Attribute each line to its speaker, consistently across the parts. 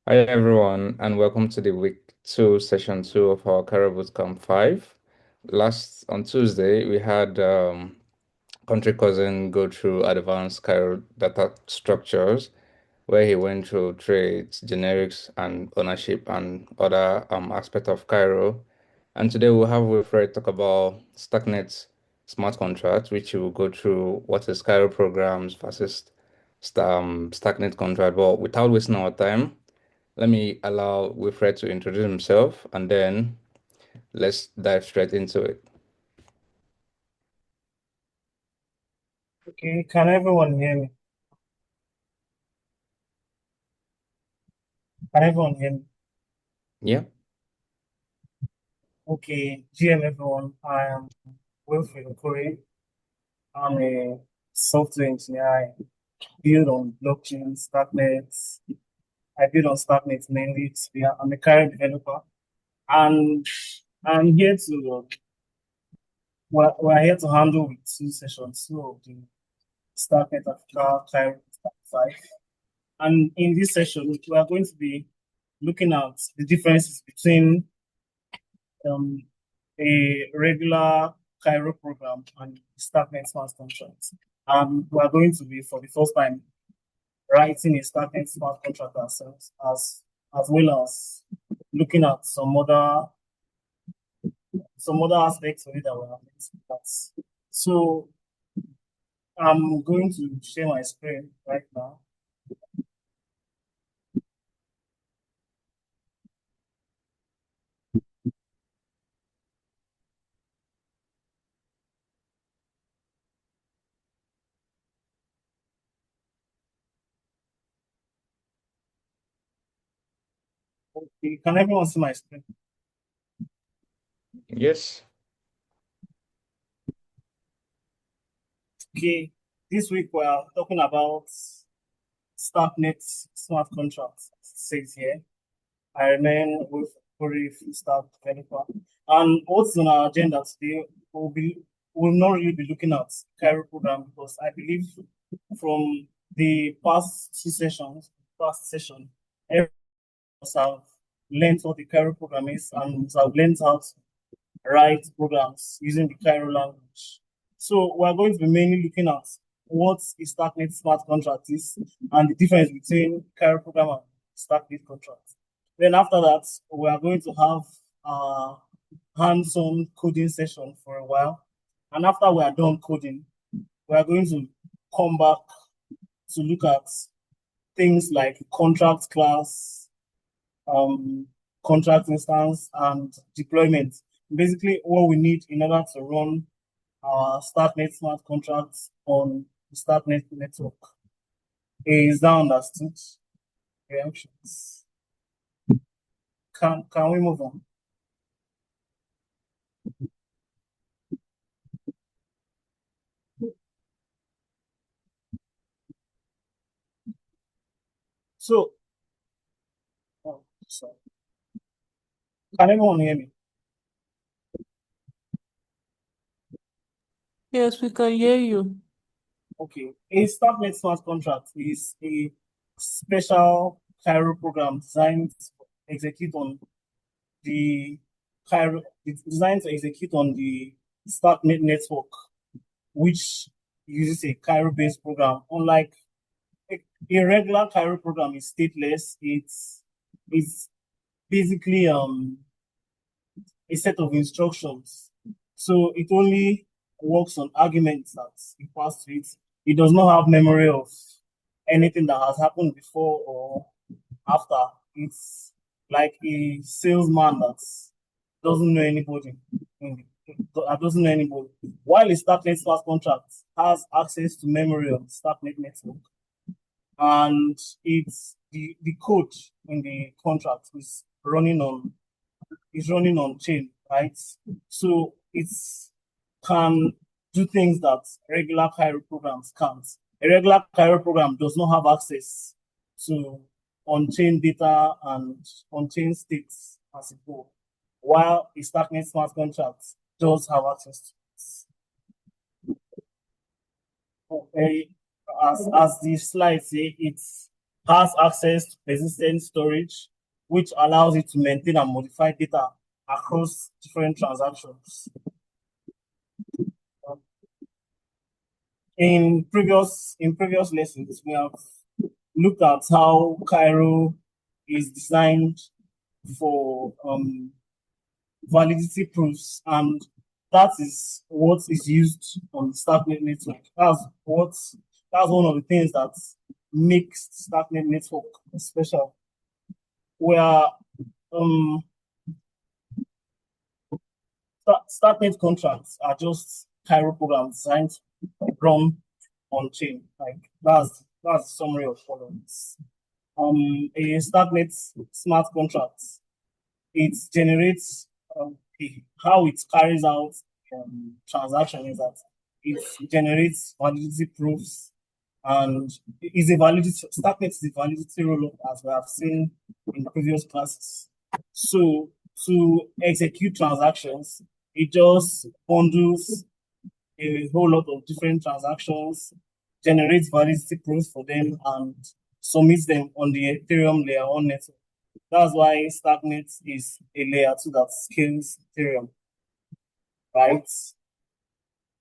Speaker 1: Hi everyone, and welcome to the week two, session two of our Cairo Bootcamp 5. Last on Tuesday, we had country cousin go through advanced Cairo data structures, where he went through trades, generics, and ownership and other aspects of Cairo. And today we'll have Wilfred talk about Starknet smart contracts, which will go through what is Cairo programs versus Starknet contract. But without wasting our time, let me allow Wilfred to introduce himself and then let's dive straight into it.
Speaker 2: Okay, can everyone hear me? Can everyone hear me?
Speaker 1: Yeah.
Speaker 2: Okay, GM everyone. I am Wilfred Okori. I'm a software engineer. I build on blockchain, Starknet. I build on Starknet mainly. I'm a current developer. And I'm here to, we're here to handle with two sessions, two of the Starknet Africa Cairo 5. And in this session, we are going to be looking at the differences between um, a regular Cairo program and Starknet smart contract. We are going to be, for the first time, writing a Starknet smart contract ourselves, as well as looking at some other aspects of it that we have discussed. So I'm going to share my screen right now. Okay, can everyone see my screen?
Speaker 1: Yes.
Speaker 2: Okay, this week we are talking about Starknet smart contracts. It says here. I remain with Corey full stack developer. And what's on our agenda today will not really be looking at Cairo program because I believe from the past session, everyone have learned what the Cairo program is and have learned how to write programs using the Cairo language. So we're going to be mainly looking at what a Starknet smart contract is and the difference between Cairo program and Starknet contract. Then after that, we are going to have a hands-on coding session for a while. And after we are done coding, we are going to come back to look at things like contract class, um, contract instance, and deployment. Basically, what we need in order to run our Starknet smart contracts on the Starknet network. Is that understood? Reactions. Can we move on? So, oh, sorry. Can everyone hear me?
Speaker 3: Yes, we can hear you.
Speaker 2: Okay. A Starknet smart contract is a special Cairo program designed to execute on the it's designed to execute on the Starknet network, which uses a Cairo-based program. Unlike a regular Cairo program is stateless, it's basically a set of instructions. So it only works on arguments that you pass to it. It does not have memory of anything that has happened before or after. It's like a salesman that doesn't know anybody. That doesn't know anybody. While a Starknet smart contract has access to memory of the Starknet network, and it's the code in the contract is running on chain, right? So it's can do things that regular Cairo programs can't. A regular Cairo program does not have access to on-chain data and on-chain states as it were, while a Starknet smart contract does have access to it. Okay. As the slide say, it's has access to persistent storage, which allows it to maintain and modify data across different transactions. In previous lessons, we have looked at how Cairo is designed for validity proofs, and that is what is used on the Starknet network. That's one of the things that makes the Starknet network special. Where um Starknet contracts are just Cairo programs designed to run on chain. Like that's the summary of all of this. A Starknet smart contract, it generates how it carries out transaction is that it generates validity proofs and is a validity Starknet is a validity rollup as we have seen in previous classes. So to execute transactions, it just bundles a whole lot of different transactions, generates validity proofs for them, and submits them on the Ethereum layer one network. That's why Starknet is a layer two that scales Ethereum, right?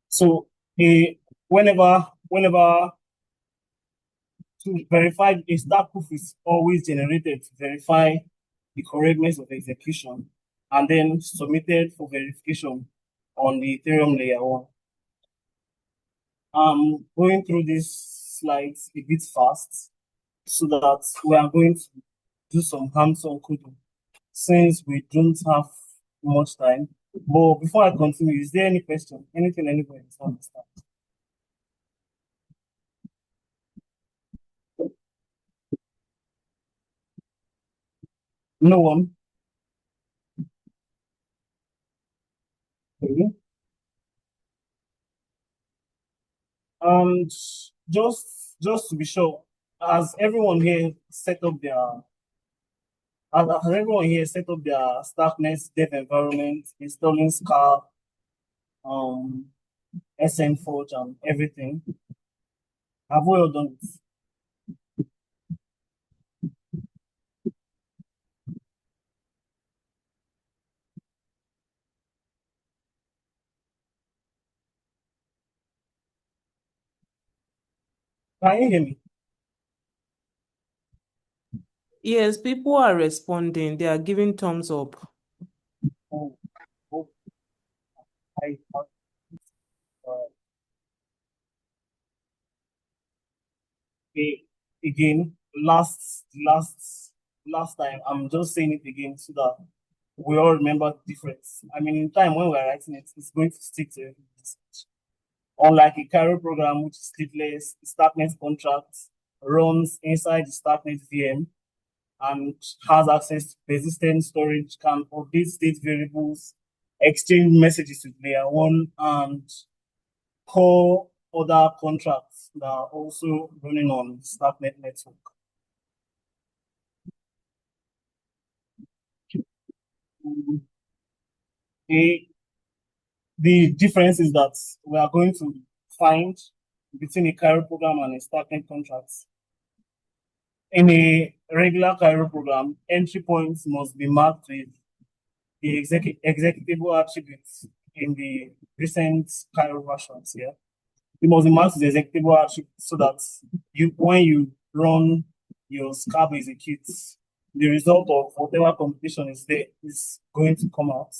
Speaker 2: So whenever to verify a Stark proof is always generated to verify the correctness of execution and then submitted for verification on the Ethereum layer one. Going through these slides a bit fast so that we are going to do some hands-on coding since we don't have much time. But before I continue, is there any question? Anything anybody wants to understand? No one? Okay. And just to be sure, has everyone here set up their has everyone here set up their Starknet dev environment, installing Scar, um, SN Forge, and everything? Have we all done it? Can you hear me?
Speaker 3: Yes, people are responding. They are giving thumbs up.
Speaker 2: Oh, oh, I, uh, okay. Again, last time, I'm just saying it again so that we all remember the difference. I mean, in time when we're writing it, it's going to stick to every message. Unlike a Cairo program, which is stateless, the Starknet contract runs inside the Starknet VM and has access to persistent storage, can update state variables, exchange messages with layer one, and call other contracts that are also running on the Starknet network. The, the difference is that we are going to find between a Cairo program and a Starknet contract. In a regular Cairo program, entry points must be marked with the executable attributes in the recent Cairo versions here. It must be marked with the executable attributes so that when you run your scab executes, the result of whatever computation is there is going to come out.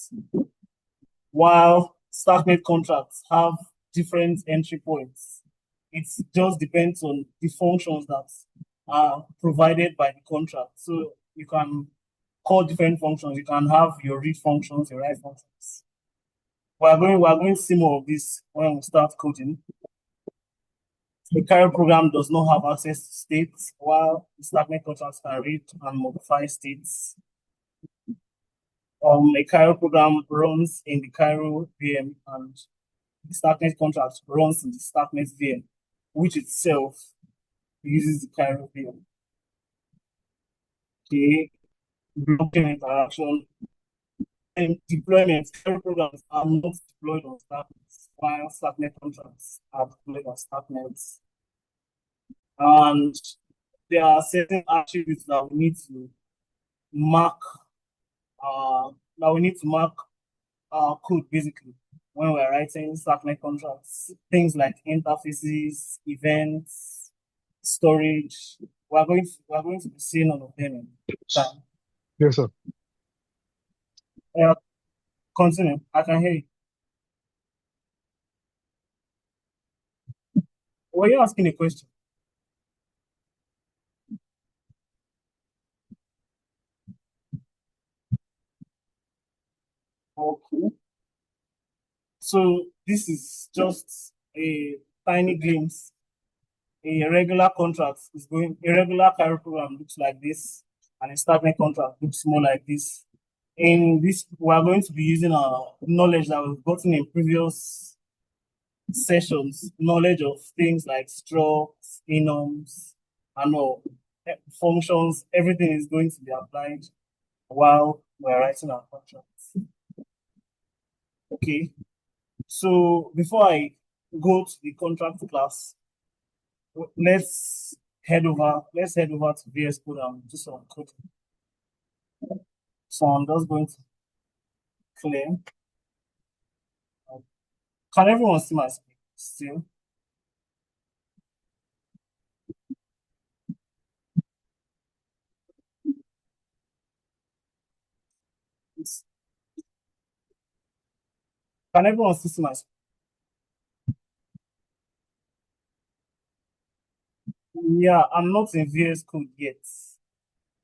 Speaker 2: While Starknet contracts have different entry points, it just depends on the functions that are provided by the contract. So you can call different functions. You can have your read functions, your write functions. We're going to see more of this when we start coding. The Cairo program does not have access to states, while the Starknet contracts can read and modify states. A Cairo program runs in the Cairo VM, and the Starknet contract runs in the Starknet VM, which itself uses the Cairo VM. Okay, blockchain interaction and deployment. Cairo programs are not deployed on Starknet, while Starknet contracts are deployed on Starknet. And there are certain attributes that we need to mark our code basically when we're writing Starknet contracts. Things like interfaces, events, storage. We're going to be seeing all of them in time.
Speaker 4: Yes, sir.
Speaker 2: Uh, Continue. I can hear you. Were you asking a question? Okay. So this is just a tiny glimpse. A regular contract is going. A regular Cairo program looks like this, and a Starknet contract looks more like this. In this, we are going to be using our knowledge that we've gotten in previous sessions, knowledge of things like structs, enums, and all functions. Everything is going to be applied while we're writing our contracts. Okay. So before I go to the contract class, let's head over to VS Code and do some coding. So I'm just going to clear. Can everyone see my screen still? Can everyone still see my screen? Yeah, I'm not in VS Code yet.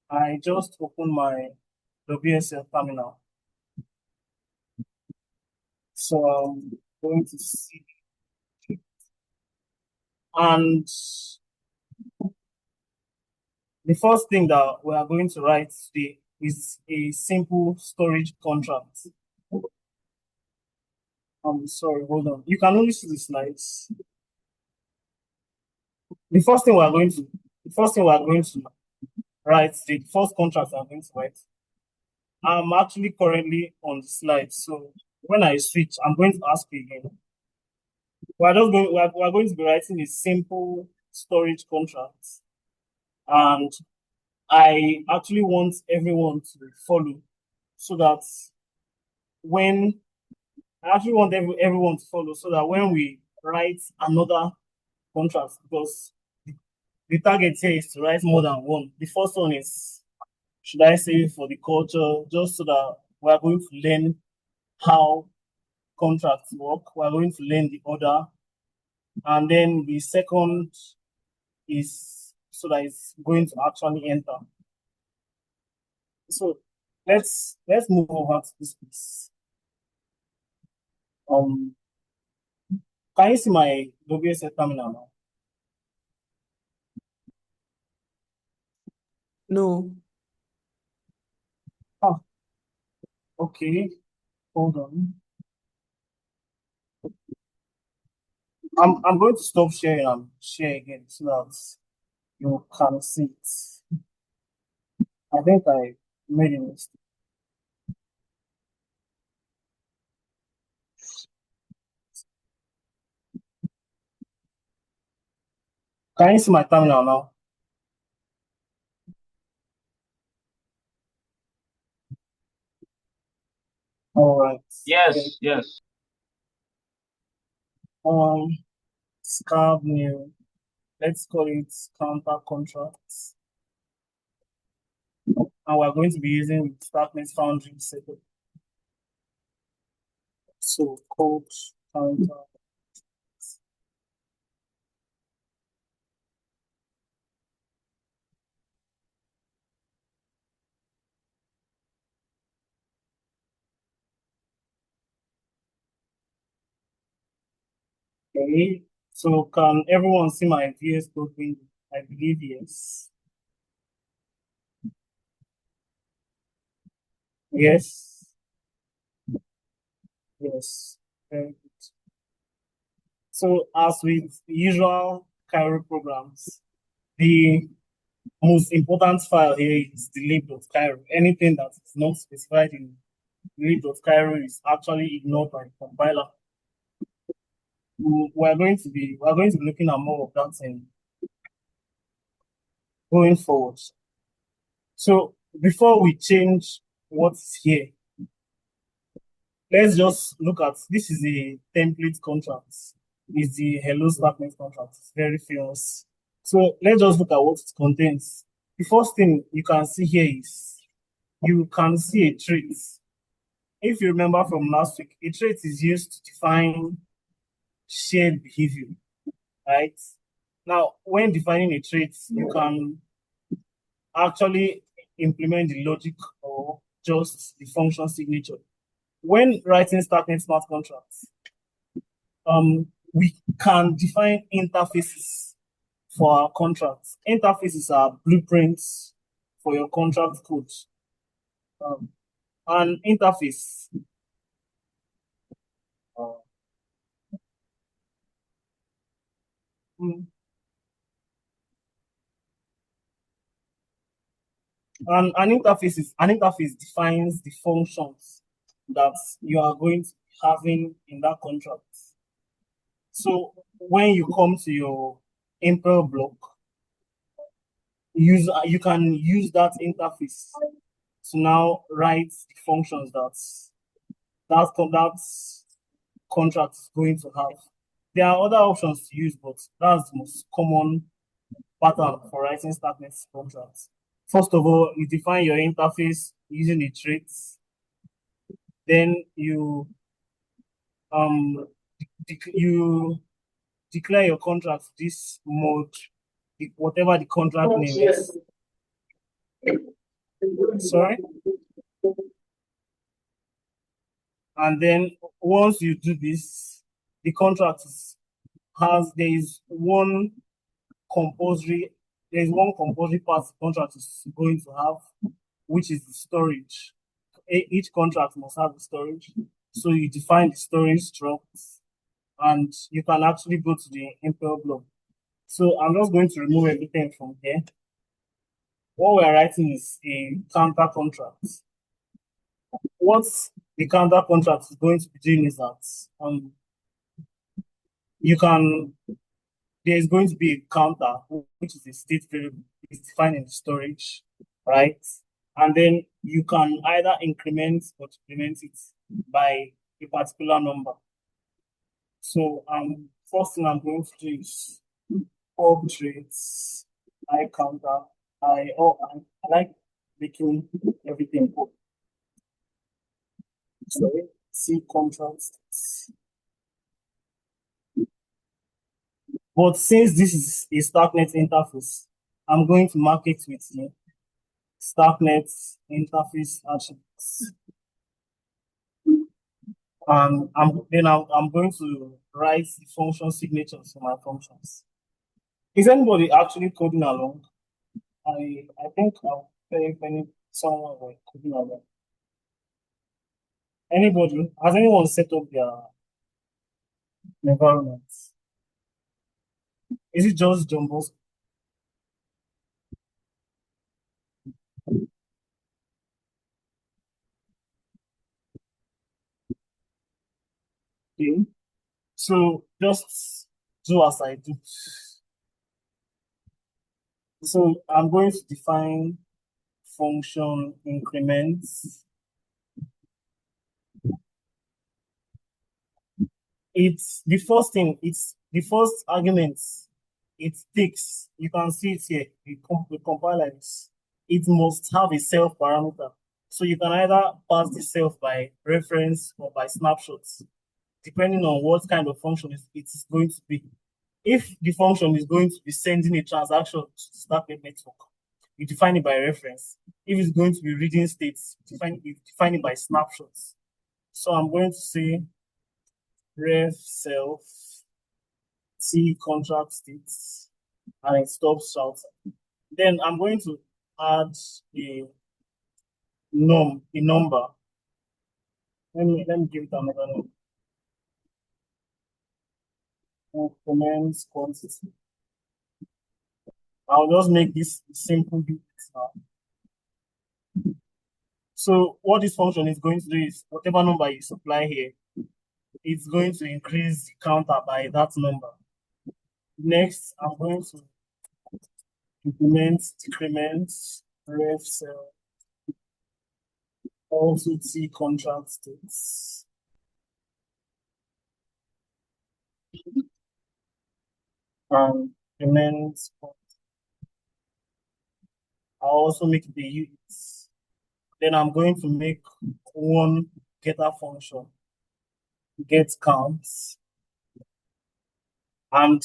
Speaker 2: I just opened my WSL terminal. So I'm going to see. And the first thing that we are going to write today is a simple storage contract. I'm sorry, hold on. You can only see the slides. The first thing we are going to write, the first contract I'm going to write. I'm actually currently on the slide, so when I switch, I'm going to ask you again. We're going to be writing a simple storage contract, and I actually want everyone to follow, so that when everyone to follow, so that when we write another contract, because the target here is to write more than one. The first one is, should I say, for the culture, just so that we are going to learn how contracts work. We are going to learn the order. And then the second is so that it's going to actually enter. So let's move over to this piece. Can you see my WSL terminal now?
Speaker 3: No.
Speaker 2: Ah, okay. Hold on. I'm going to stop sharing and share again so that you can see it. I think I made a mistake. Can you see my terminal now? All right.
Speaker 5: Yes, yes.
Speaker 2: Scarb new. Let's call it counter contracts. And we're going to be using Starknet Foundry setup. So code counter. Okay. So can everyone see my VS Code window? I believe yes. Yes. Yes. Very good. So as with usual Cairo programs, the most important file here is the lib.cairo. Anything that is not specified in lib.cairo is actually ignored by the compiler. We're going to be looking at more of that in going forward. So before we change what's here, let's just look at, this is a template contract. It's the Hello Starknet contract. It's very famous. So let's just look at what it contains. The first thing you can see here is you can see a trait. If you remember from last week, a trait is used to define shared behavior, right? Now, when defining a trait, you can actually implement the logic or just the function signature. When writing Starknet smart contracts, we can define interfaces for our contracts. Interfaces are blueprints for your contract code. An interface mm, an interface defines the functions that you are going to be having in that contract. So when you come to your Impel block, you can use that interface to now write the functions that contract is going to have. There are other options to use, but that's the most common pattern for writing Starknet contracts. First of all, you define your interface using the traits. Then you you declare your contract this mode, whatever the contract name is. Sorry. And then once you do this, the contract there's one compulsory part the contract is going to have, which is the storage. Each contract must have the storage. So you define the storage structs, and you can actually go to the Impel block. So I'm just going to remove everything from here. What we're writing is a counter contract. What the counter contract is going to be doing is that there's going to be a counter, which is a state variable. It's defined in the storage, right? And then you can either increment or decrement it by a particular number. So first thing I'm going to do is pub traits, I counter, I like making everything pub. Sorry, C contracts. But since this is a Starknet interface, I'm going to mark it with the Starknet interface attributes. And I'm going to write the function signatures for my functions. Is anybody actually coding along? I think I'll pay if someone was coding along. Anybody? Has anyone set up their environment? Is it just Jumbos? Okay. So just do as I do. So I'm going to define function increments. It's the first thing, it's the first argument it takes. You can see it here. The compiler it must have a self parameter. So you can either pass the self by reference or by snapshots, depending on what kind of function it is going to be. If the function is going to be sending a transaction to the Starknet network, you define it by reference. If it's going to be reading states, you define it by snapshots. So I'm going to say ref self T contract states, and it stops shouting. Then I'm going to add a number. Let me give it another name. Comments quantity. I'll just make this simple bit now. So what this function is going to do is whatever number you supply here, it's going to increase the counter by that number. Next, I'm going to increments, decrements, ref cell, also T contract states. And increments, I'll also make the units. Then I'm going to make one getter function, get counts. And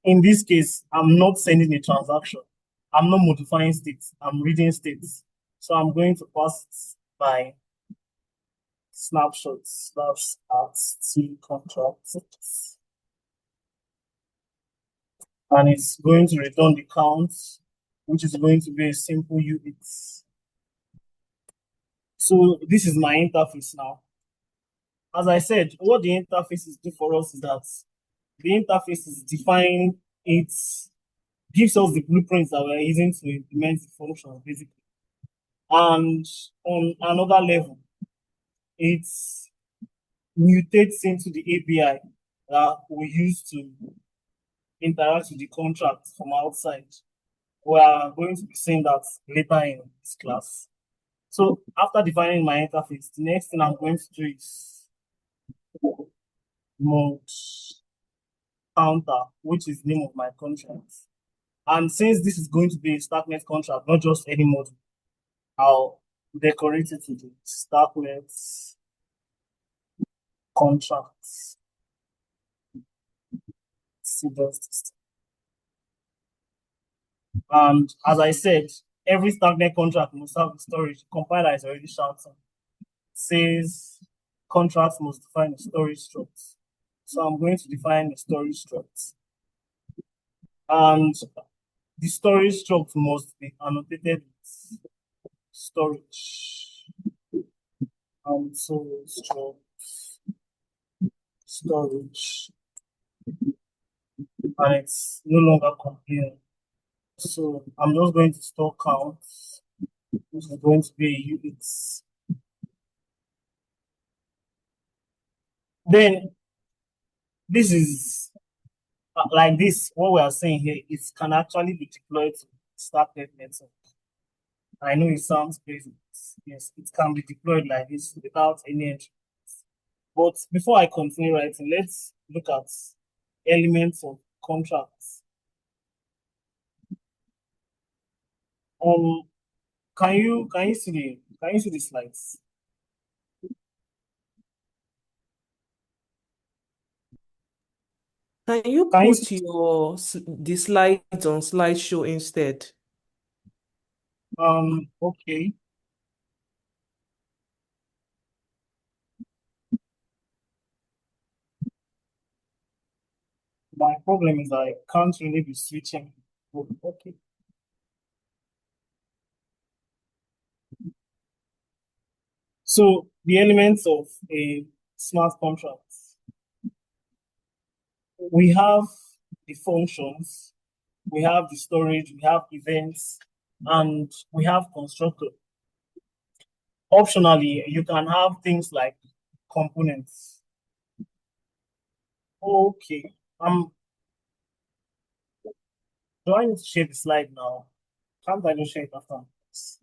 Speaker 2: in this case, I'm not sending a transaction. I'm not modifying states. I'm reading states. So I'm going to pass it by snapshots. That's at T contract. And it's going to return the count, which is going to be a simple unit. So this is my interface now. As I said, what the interfaces do for us is that the interface is defined, it gives us the blueprints that we're using to implement the function, basically. And on another level, it mutates into the API that we use to interact with the contract from outside. We are going to be seeing that later in this class. So after defining my interface, the next thing I'm going to do is mode counter, which is the name of my contract. And since this is going to be a Starknet contract, not just any module, I'll decorate it with the Starknet contract. And as I said, every Starknet contract must have the storage. Compiler is already shouting. It says contracts must define a storage struct. So I'm going to define a storage struct. And the storage struct must be annotated with storage. And so struct storage. And it's no longer complaining. So I'm just going to store counts, which is going to be a unit. Then this is like this, what we are saying here, it can actually be deployed to Starknet network. I know it sounds crazy. Yes, it can be deployed like this without any entry. But before I continue writing, let's look at elements of contracts. Can you see the slides?
Speaker 3: Can you
Speaker 2: Can you
Speaker 3: put the slides on slideshow instead?
Speaker 2: Okay. My problem is I can't really be switching. Okay. So the elements of a smart contract. We have the functions, we have the storage, we have events, and we have constructor. Optionally, you can have things like components. Okay. Do I need to share the slide now? Can't I just share it after this?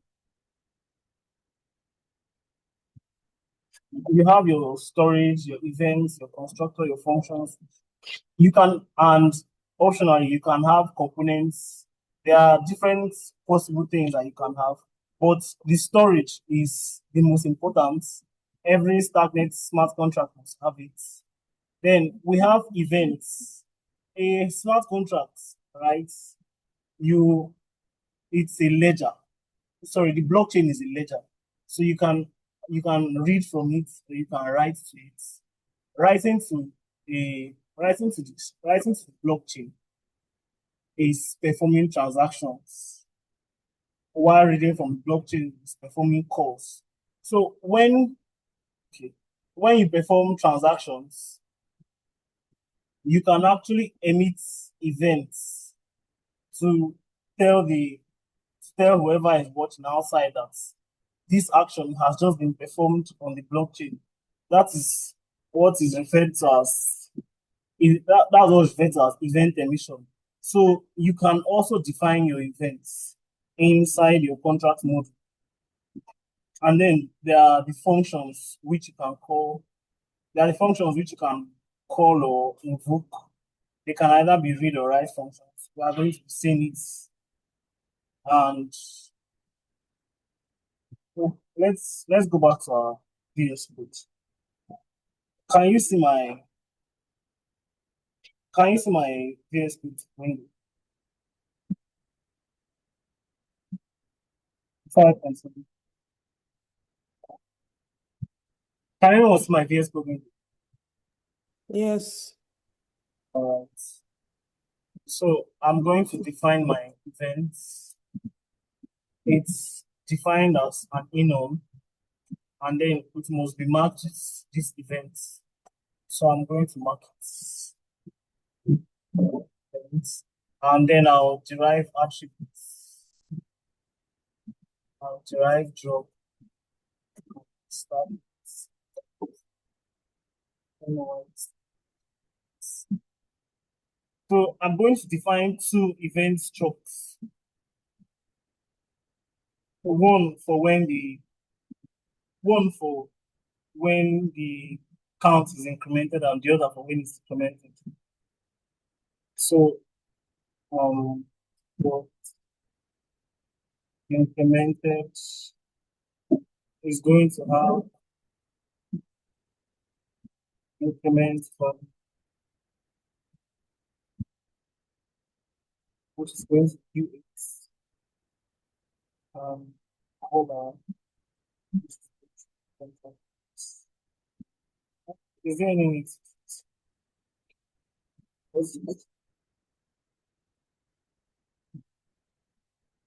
Speaker 2: You have your storage, your events, your constructor, your functions. You can, and optionally, you can have components. There are different possible things that you can have, but the storage is the most important. Every Starknet smart contract must have it. Then we have events. A smart contract, right? It's a ledger. Sorry, the blockchain is a ledger. So you can read from it, or you can write to it. Writing to the blockchain is performing transactions, while reading from the blockchain is performing calls. So when you perform transactions, you can actually emit events to tell whoever is watching outside that this action has just been performed on the blockchain. That is what is referred to as that's what is referred to as event emission. So you can also define your events inside your contract module. And then there are the functions which you can call. There are the functions which you can call or invoke. They can either be read or write functions. We are going to be seeing it. And let's go back to our VS Code. Can you see my VS Code window? 5.7. Can anyone see my VS Code window?
Speaker 3: Yes.
Speaker 2: All right. So I'm going to define my events. It's defined as an enum, and then it must be marked this event. So I'm going to mark it. And then I'll derive attributes. I'll derive job. Start. So I'm going to define two event structs. One for when the count is incremented and the other for when it's incremented. So what incremented is going to have increment from which is going to be its hold on. Is there any mix?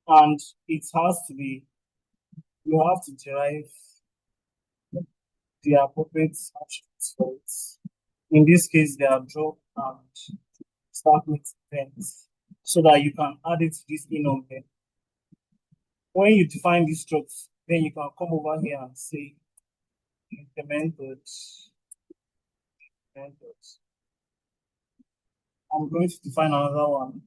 Speaker 2: And it has to be, you have to derive the appropriate attributes for it. In this case, they are drop and start with events so that you can add it to this enum there. When you define these structs, then you can come over here and say implemented. I'm going to define another one.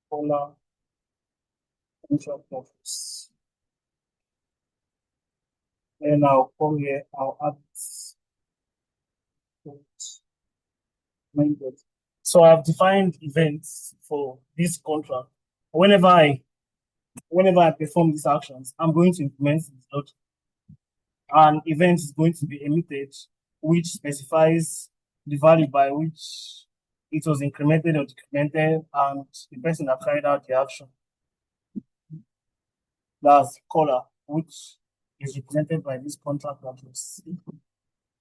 Speaker 2: Polar contract office. Then I'll come here, I'll add this. So I've defined events for this contract. Whenever I perform these actions, I'm going to implement this logic. An event is going to be emitted, which specifies the value by which it was incremented or decremented, and the person that carried out the action. That's the caller, which is represented by this contract address.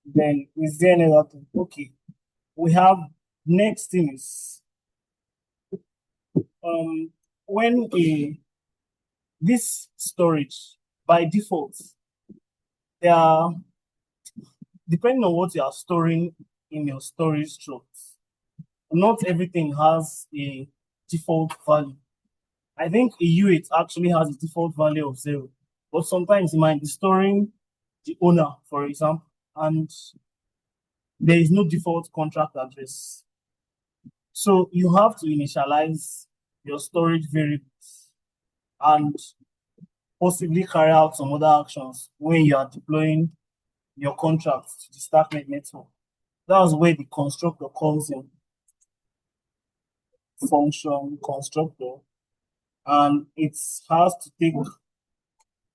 Speaker 2: Then is there any other thing? Okay. We have next thing is when this storage by default, they are depending on what you are storing in your storage structs. Not everything has a default value. I think a U8 actually has a default value of 0, but sometimes it might be storing the owner, for example, and there is no default contract address. So you have to initialize your storage variables and possibly carry out some other actions when you are deploying your contract to the Starknet network. That's where the constructor comes in. Function constructor, and it has to take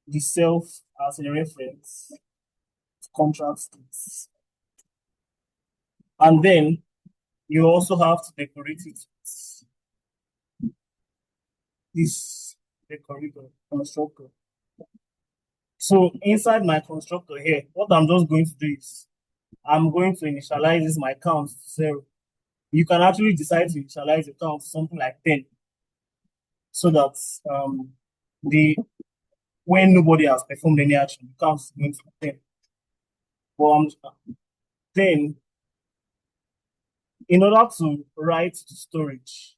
Speaker 2: the self as a reference contract states. And then you also have to decorate it with this decorator constructor. So inside my constructor here, what I'm just going to do is I'm going to initialize this my count to 0. You can actually decide to initialize the count to something like 10, so that when nobody has performed any action, the count is going to be 10. Then, in order to write to storage,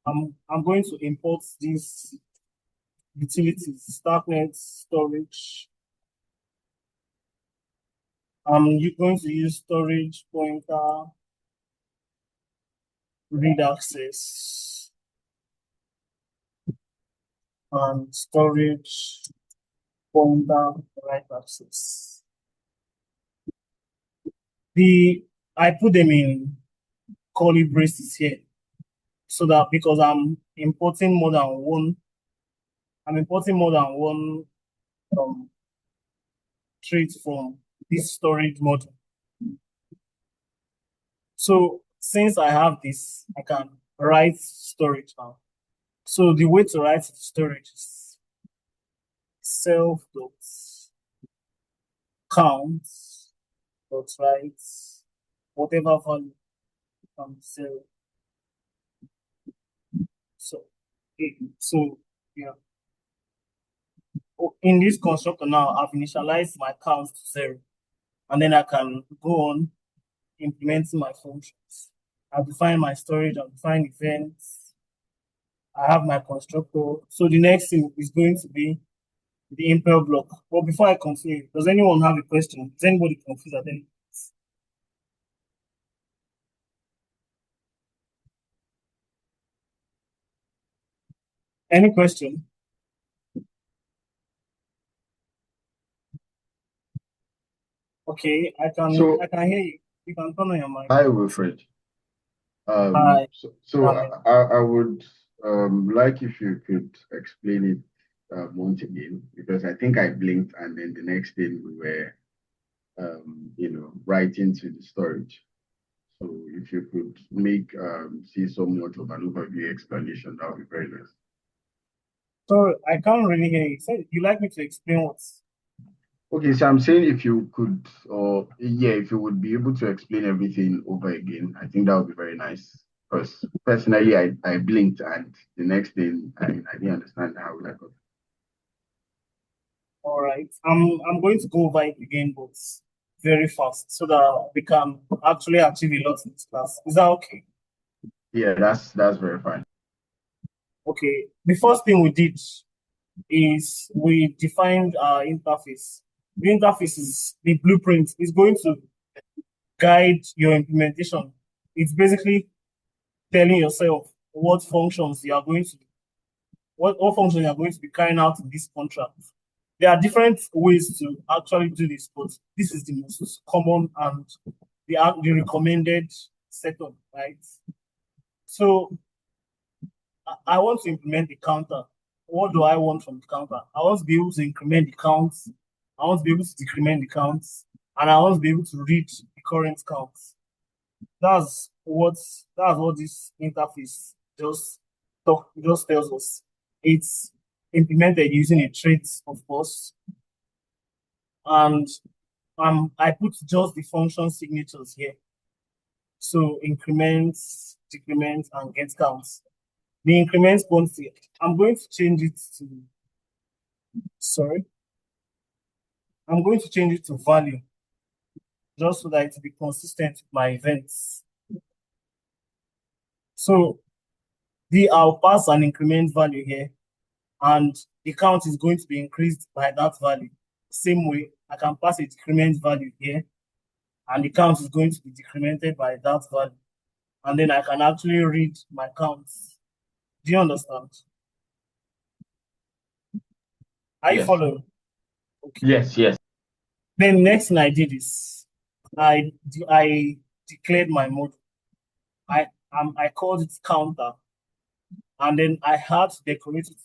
Speaker 2: I'm going to import these utilities, Starknet storage. I'm going to use storage pointer read access and storage pointer write access. I put them in curly braces here so that because I'm importing more than one trait from this storage module. So since I have this, I can write storage now. So the way to write storage is self dot count dot write whatever value from 0. So yeah. In this constructor now, I've initialized my count to 0, and then I can go on implementing my functions. I'll define my storage, I'll define events. I have my constructor. So the next thing is going to be the impel block. But before I continue, does anyone have a question? Is anybody confused at any point? Any question? Okay, I can hear you. You can turn on your mic.
Speaker 4: Hi, Wilfred.
Speaker 2: Hi.
Speaker 4: I would like if you could explain it once again, because I think I blinked and then the next thing we were right into the storage. So if you could make see so much of an overview explanation, that would be very nice.
Speaker 2: So I can't really hear you. So you like me to explain what?
Speaker 4: Okay, so I'm saying if you could, if you would be able to explain everything over again, I think that would be very nice. Because personally, I blinked and the next thing I didn't understand how that got.
Speaker 2: All right. I'm going to go over it again, but very fast so that we can actually achieve a lot in this class. Is that okay?
Speaker 4: Yeah, that's very fine.
Speaker 2: Okay. The first thing we did is we defined our interface. The interface is the blueprint. It's going to guide your implementation. It's basically telling yourself what functions you are going to what functions you are going to be carrying out in this contract. There are different ways to actually do this, but this is the most common and the recommended setup, right? So I want to implement the counter. What do I want from the counter? I want to be able to increment the counts. I want to be able to decrement the counts, and I want to be able to read the current counts. That's what this interface just tells us. It's implemented using a trait, of course, and I put just the function signatures here. So increments, decrements, and get counts. The increments quantity, I'm going to change it to value, just so that it will be consistent with my events. So I'll pass an increment value here, and the count is going to be increased by that value. Same way, I can pass a decrement value here, and the count is going to be decremented by that value. And then I can actually read my counts. Do you understand? Are you following?
Speaker 4: Okay. Yes.
Speaker 2: Then next thing I did is I declared my module. I called it counter, and then I had to decorate it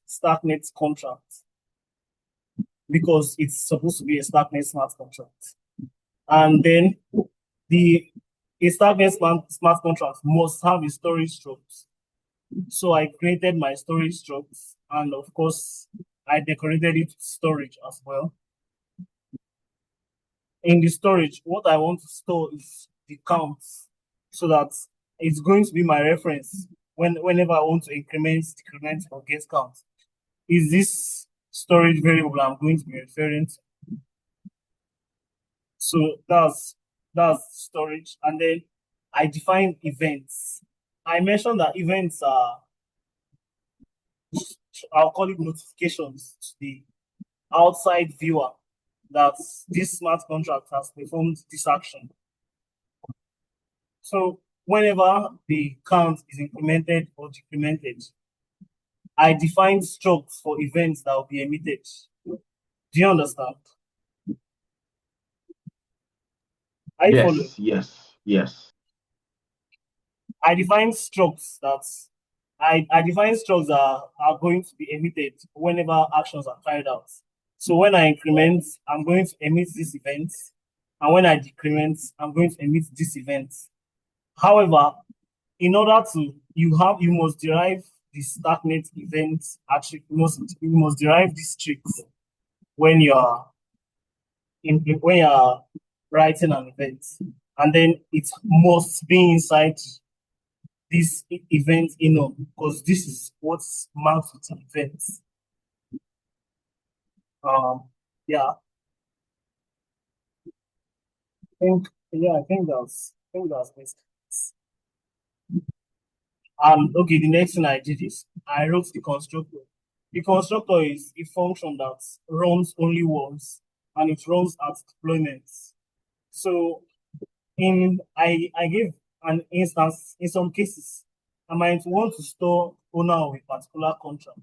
Speaker 2: Starknet contract because it's supposed to be a Starknet smart contract. And then a Starknet smart contract must have a storage struct. So I created my storage struct, and of course I decorated it with storage as well. In the storage, what I want to store is the counts, so that it's going to be my reference whenever I want to increment, decrement, or get count. Is this storage variable I'm going to be referring to? So that's storage. And then I define events. I mentioned that events are, I'll call it notifications to the outside viewer that this smart contract has performed this action. So whenever the count is incremented or decremented, I define strokes for events that will be emitted. Do you understand? Are you following?
Speaker 4: Yes.
Speaker 2: I define strokes that I define strokes that are going to be emitted whenever actions are carried out. So when I increment, I'm going to emit this event, and when I decrement, I'm going to emit this event. However, in order to you must derive the Starknet event attribute. You must derive this trick when you are when you are writing an event, and then it must be inside this event, because this is what's marked with events. Yeah, I think that's best. Okay, the next thing I did is I wrote the constructor. The constructor is a function that runs only once and it runs at deployments. So I gave an instance in some cases. I might want to store owner of a particular contract.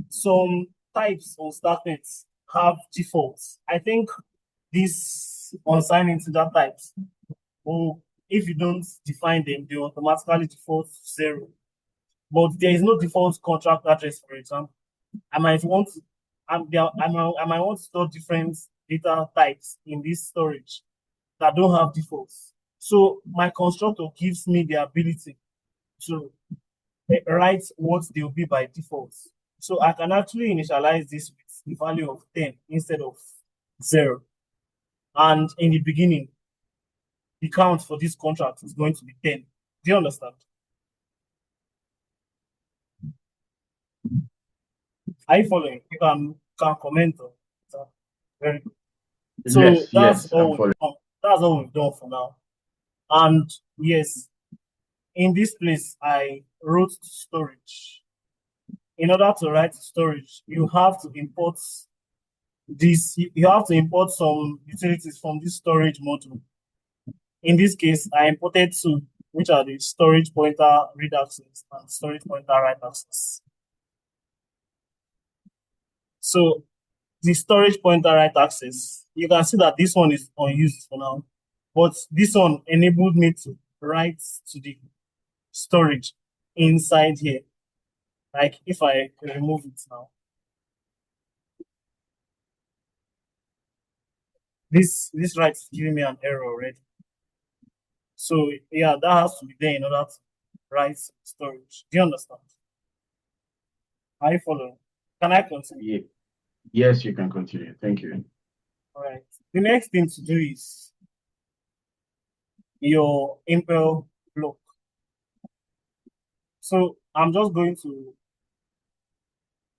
Speaker 2: Some types on Starknet have defaults. I think this unsigned integer types, or if you don't define them, they automatically default to 0. But there is no default contract address, for example. I might want to I might want to store different data types in this storage that don't have defaults. So my constructor gives me the ability to write what they will be by default. So I can actually initialize this with the value of 10 instead of 0. And in the beginning, the count for this contract is going to be 10. Do you understand? Are you following? You can comment on it. Very good. So
Speaker 4: Yes, I'm following.
Speaker 2: that's all we've done for now. And yes, in this place, I wrote storage. In order to write storage, you have to import you have to import some utilities from this storage module. In this case, I imported 2, which are the storage pointer read access and storage pointer write access. So the storage pointer write access, you can see that this one is unused for now, but this one enabled me to write to the storage inside here. Like if I remove it now, this write is giving me an error already. So yeah, that has to be there in order to write storage. Do you understand? Are you following? Can I continue?
Speaker 4: Yeah. Yes, you can continue. Thank you.
Speaker 2: All right. The next thing to do is your impel block. So I'm just going to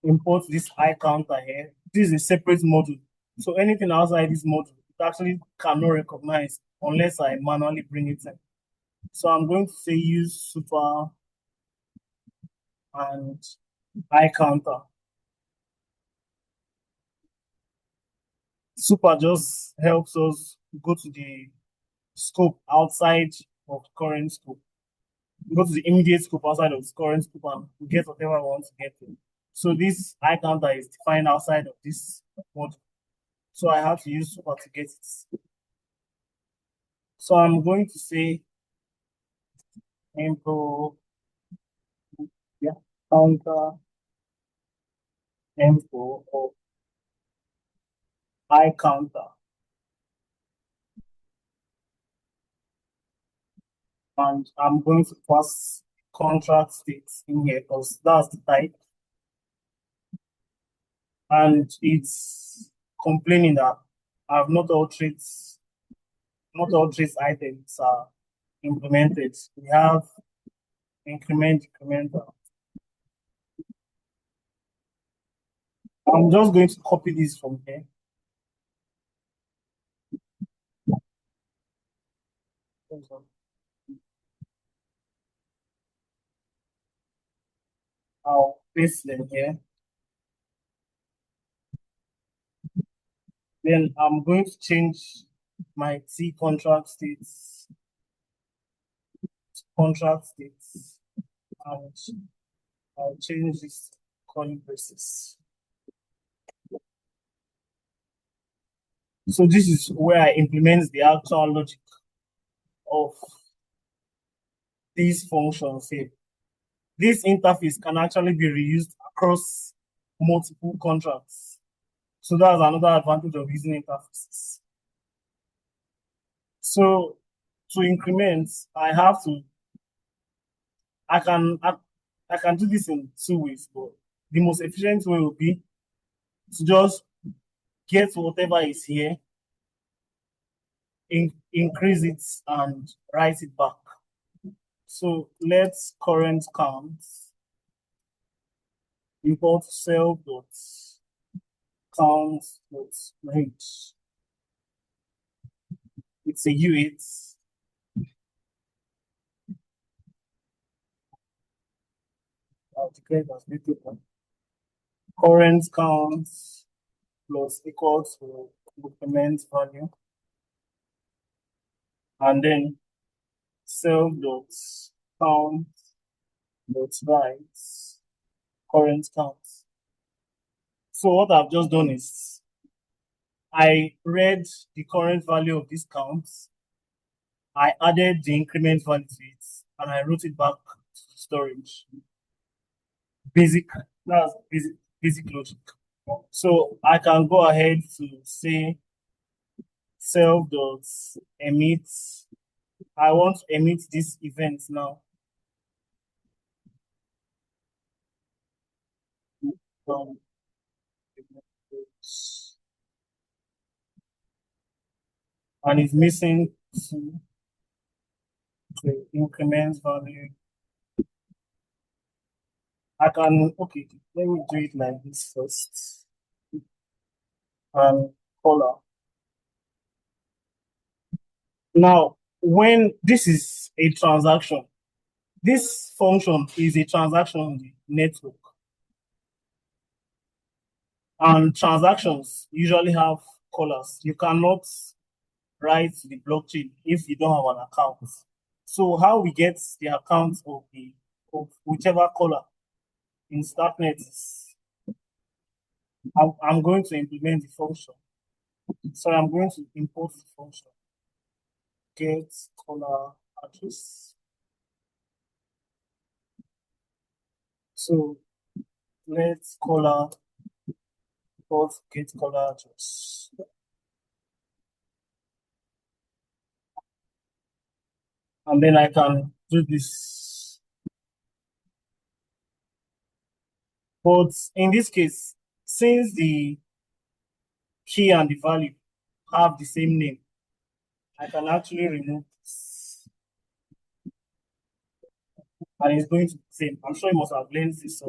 Speaker 2: import this I counter here. This is a separate module. So anything outside this module, it actually cannot recognize unless I manually bring it in. So I'm going to say use super and I counter. Super just helps us go to the scope outside of the current scope. Go to the immediate scope outside of the current scope and get whatever I want to get to. So this I counter is defined outside of this module. So I have to use super to get it. So I'm going to say info, counter info or I counter. And I'm going to pass contract states in here because that's the type. And it's complaining that not all traits items are implemented. We have increment, incremental. I'm just going to copy this from here. I'll paste them here. Then I'm going to change my T contract states and I'll change this to curly braces. So this is where I implement the actual logic of these functions here. This interface can actually be reused across multiple contracts. So that's another advantage of using interfaces. So to increment, I can do this in two ways, but the most efficient way would be to just get whatever is here, increase it and write it back. So let's current count import self dot count dot range. It's a U8. I'll declare it as beautiful. Current count plus equal to increment value. And then self dot count dot write current count. So what I've just done is I read the current value of this count, I added the increment value to it, and I wrote it back to storage. That's basic logic. So I can go ahead to say self dot emit. I want to emit this event now. And it's missing to the increment value. Okay, let me do it like this first. And color. Now, when this is a transaction, this function is a transaction on the network. And transactions usually have colors. You cannot write the blockchain if you don't have an account. So how we get the account of whichever color in Starknet is I'm going to implement the function. So I'm going to import the function. Get color address. So let's color import get color address. And then I can do this. But in this case, since the key and the value have the same name, I can actually remove this. And it's going to be the same. I'm sure you must have learned this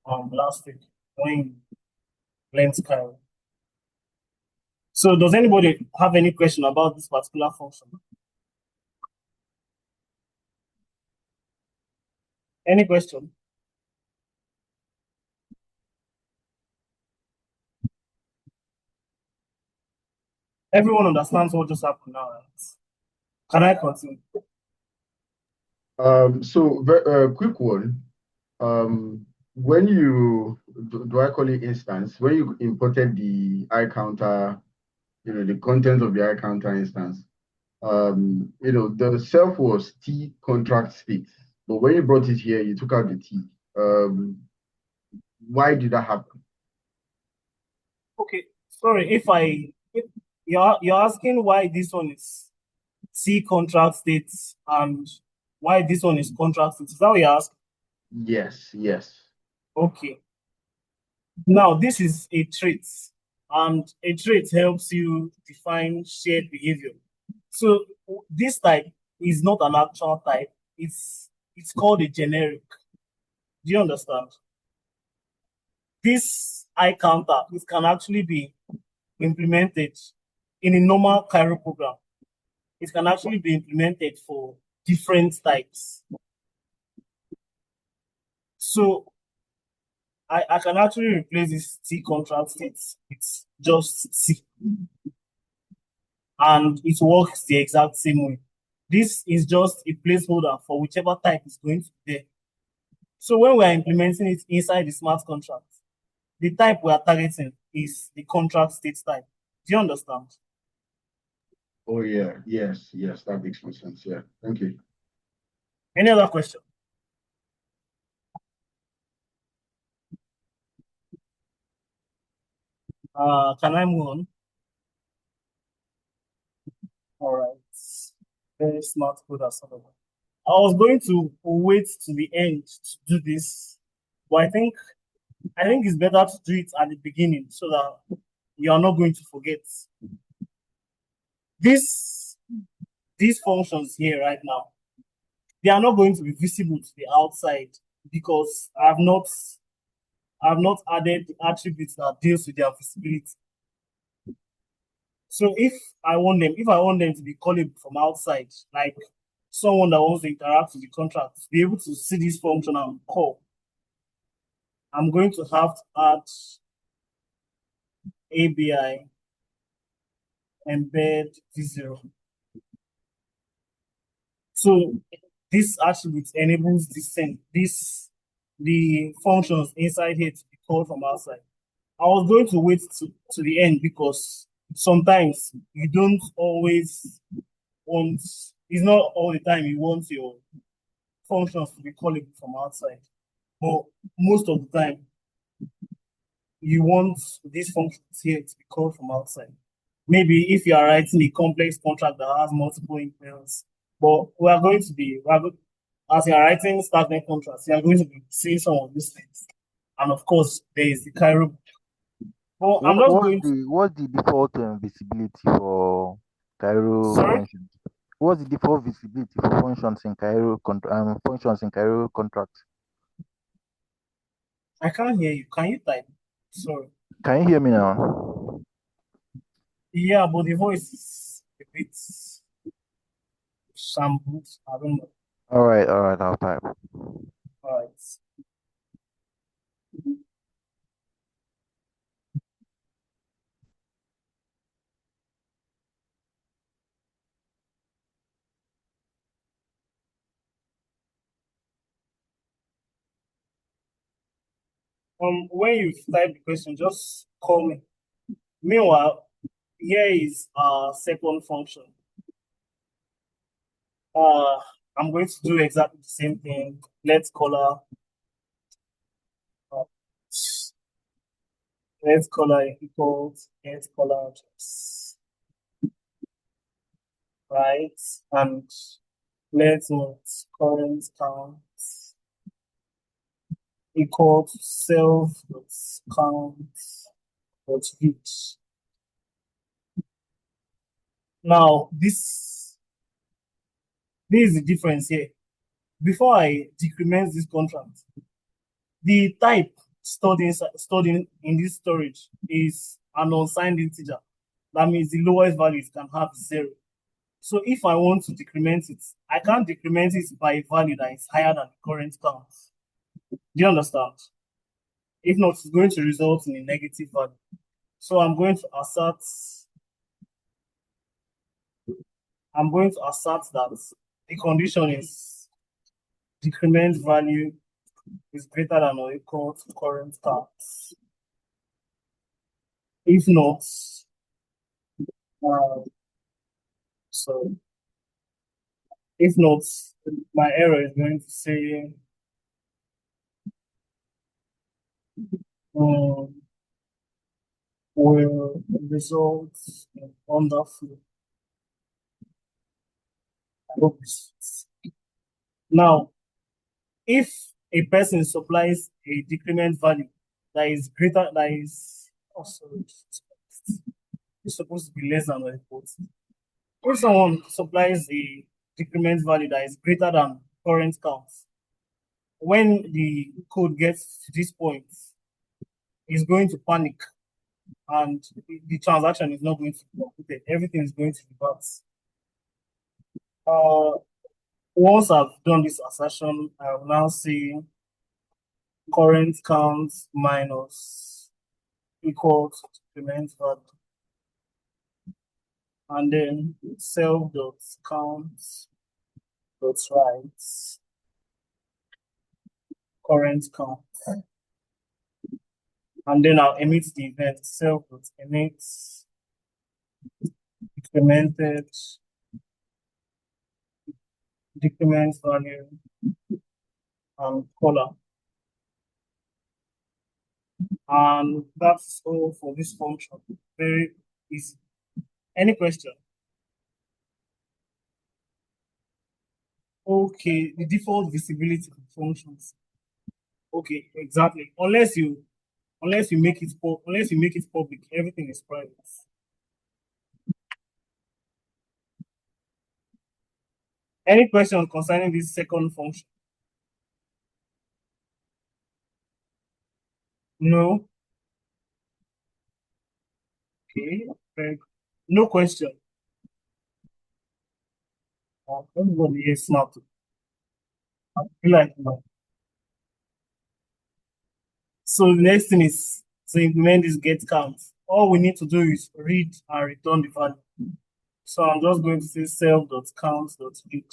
Speaker 2: last week when you learned Cairo. So does anybody have any question about this particular function? Any question? Everyone understands what just happened now, right? Can I continue?
Speaker 4: So quick one. When you do I call it instance, when you imported the iCounter, the contents of the iCounter instance, the self was T contract state, but when you brought it here, you took out the T. Why did that happen?
Speaker 2: Okay, sorry, if you're asking why this one is C contract state and why this one is contract state, is that what you ask?
Speaker 4: Yes.
Speaker 2: Okay. Now this is a trait, and a trait helps you define shared behavior. So this type is not an actual type. It's called a generic. Do you understand? This iCounter, it can actually be implemented in a normal Cairo program. it can actually be implemented for different types. So I can actually replace this T contract state with just T, and it works the exact same way. This is just a placeholder for whichever type is going to be there. So when we are implementing it inside the smart contract, the type we are targeting is the contract state type. Do you understand?
Speaker 4: Oh yeah, yes, that makes more sense. Yeah, thank you.
Speaker 2: Any other question? Can I move on? All right. Very smart code as well. I was going to wait to the end to do this, but I think it's better to do it at the beginning so that you are not going to forget. This these functions here right now, they are not going to be visible to the outside because I have not added the attributes that deals with their visibility. So if I want them to be callable from outside, like someone that wants to interact with the contract, to be able to see this function and call, I'm going to have to add ABI embed v0. So this attribute enables the functions inside here to be called from outside. I was going to wait to the end because sometimes you don't always want, it's not all the time you want your functions to be callable from outside. But most of the time, you want these functions here to be called from outside. Maybe if you are writing a complex contract that has multiple implements, but as you are writing Starknet contracts, you are going to be seeing some of these things. And of course, there is the Cairo. Well, I'm not going to.
Speaker 5: What's the default visibility for Cairo
Speaker 2: Sorry,
Speaker 5: functions? What's the default visibility for functions in functions in Cairo contract?
Speaker 2: I can't hear you. Can you type? Sorry.
Speaker 5: Can you hear me now?
Speaker 2: Yeah, but the voice is a bit shambled. I don't know.
Speaker 5: All right, I'll type.
Speaker 2: All right. When you type the question, just call me. Meanwhile, here is our second function. I'm going to do exactly the same thing. Let's color. Uh, let's color equals let's color address, right? And let's current count equal to self count each. Now this is the difference here. Before I decrement this contract, the type stored in this storage is an unsigned integer. That means the lowest value it can have is 0. So if I want to decrement it, I can't decrement it by a value that is higher than the current count. Do you understand? If not, it's going to result in a negative value. So I'm going to assert that the condition is decrement value is greater than or equal to current count. If not, so if not, my error is going to say will result in underflow. Now, if a person supplies a decrement value that is greater, that is, oh, sorry, it's supposed to be less than or equal to. If someone supplies a decrement value that is greater than current count, when the code gets to this point, it's going to panic and the transaction is not going to be completed. Everything is going to reverse. Once I've done this assertion, I will now see current count minus equal to increment value. And then self dot count dot write current count. And then I'll emit the event self dot emit incremented decrement value and column. And that's all for this function. Very easy. Any question? Okay, the default visibility for functions. Okay, exactly. Unless you make it public, everything is private. Any questions concerning this second function? No. Okay. Very good. No question. Everybody is smart. I feel like no. So the next thing is to implement this get count. All we need to do is read and return the value. So I'm just going to say self.count.read.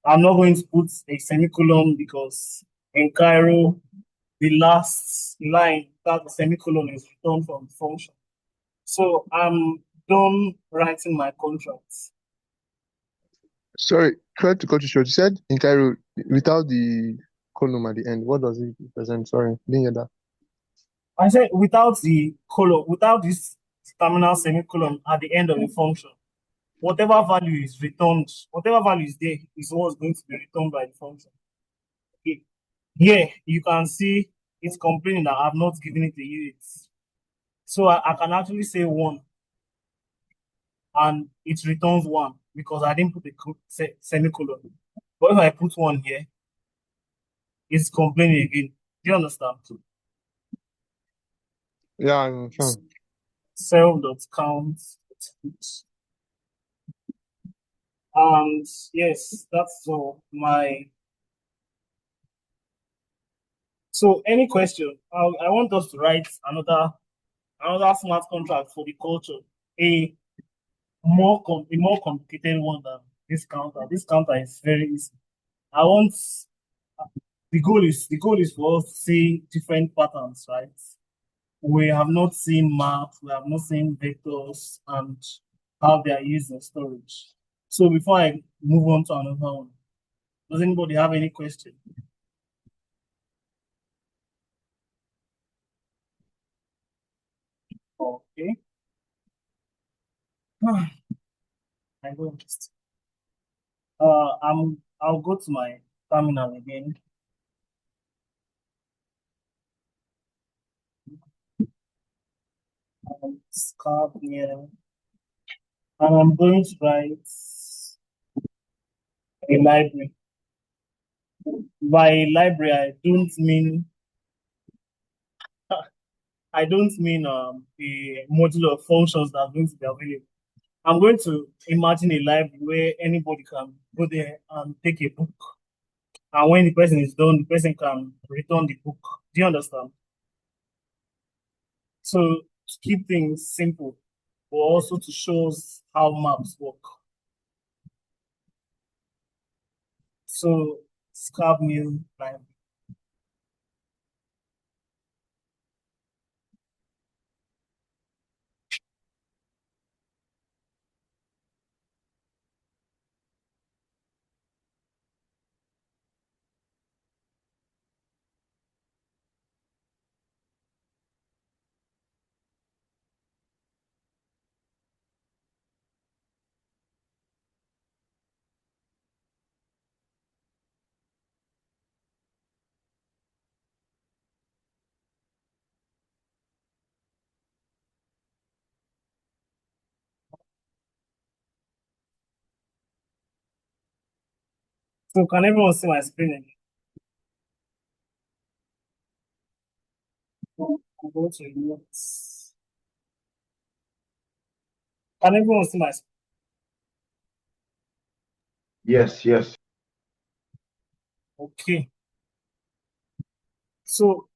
Speaker 2: I'm not going to put a semicolon because in Cairo, the last line that the semicolon is returned from the function. So I'm done writing my contracts.
Speaker 6: Sorry, try to cut you short. You said in Cairo without the column at the end. What does it represent? Sorry, didn't hear that.
Speaker 2: I said without the colon, without this terminal semicolon at the end of the function, whatever value is returned, whatever value is there is what's going to be returned by the function. Okay. Here you can see it's complaining that I've not given it the units. So I can actually say 1 and it returns 1 because I didn't put a semicolon. But if I put 1 here, it's complaining again. Do you understand?
Speaker 6: Yeah, I'm sure.
Speaker 2: Self.count. And yes, that's all my. So any question? I want us to write another smart contract for the culture. A more complicated one than this counter. This counter is very easy. I want the goal is for us to see different patterns, right? We have not seen maps, we have not seen vectors and how they are used in storage. So before I move on to another one, does anybody have any question? Okay. I go next. I'll go to my terminal again. Scarp here. And I'm going to write a library. By library, I don't mean a module of functions that are going to be available. I'm going to imagine a library where anybody can go there and take a book. And when the person is done, the person can return the book. Do you understand? So to keep things simple, but also to show us how maps work. So Scarp new library. So can everyone see my screen again? I'm going to notes. Can everyone see my screen?
Speaker 4: Yes, yes.
Speaker 2: Okay. So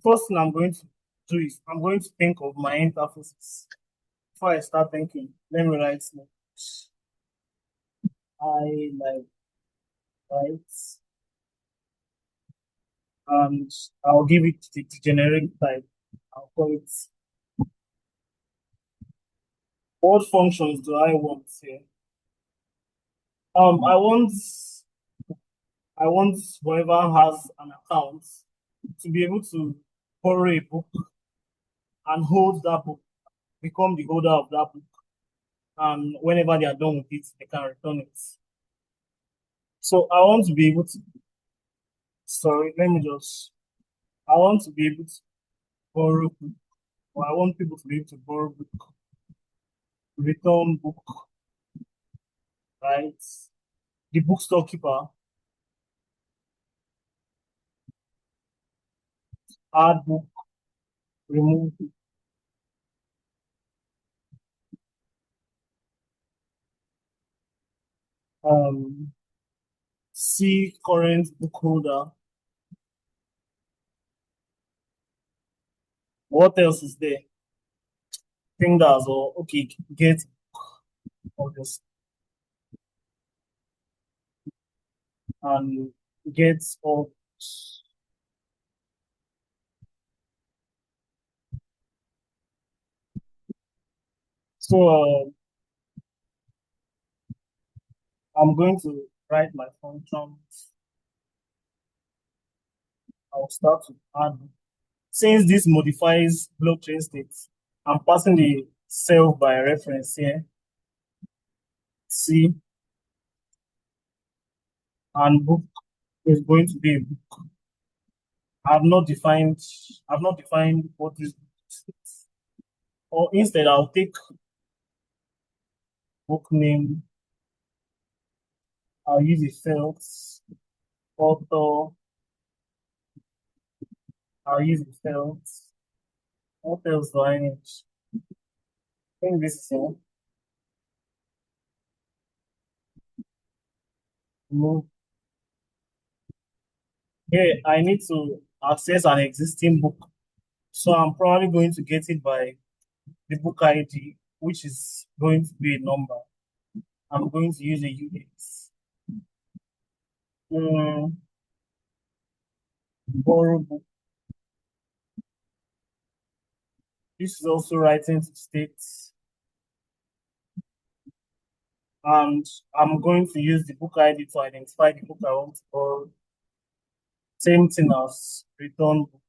Speaker 2: first thing I'm going to do is I'm going to think of my interfaces. Before I start thinking, let me write notes. I like write, and I'll give it the generic type. I'll call it, what functions do I want here? Um, I want I want whoever has an account to be able to borrow a book and hold that book, become the holder of that book, and whenever they are done with it, they can return it. So I want to be able to, sorry, let me just, I want to be able to borrow book, or I want people to be able to borrow book, return book, right? The bookstore keeper, add book, remove book, see current book holder. What else is there? I think that's all. Okay, get obvious and get all. So I'm going to write my functions. I'll start to add. Since this modifies blockchain state, I'm passing the self by reference here. C and book is going to be a book. I've not defined what is book. Or instead I'll take book name, I'll use a felt, author, I'll use a felt. What else do I need? I think this is it. Move. Here I need to access an existing book. So I'm probably going to get it by the book ID, which is going to be a number. I'm going to use a UX. Borrow book. This is also writing to states. And I'm going to use the book ID to identify the book I want to borrow. Same thing as return book.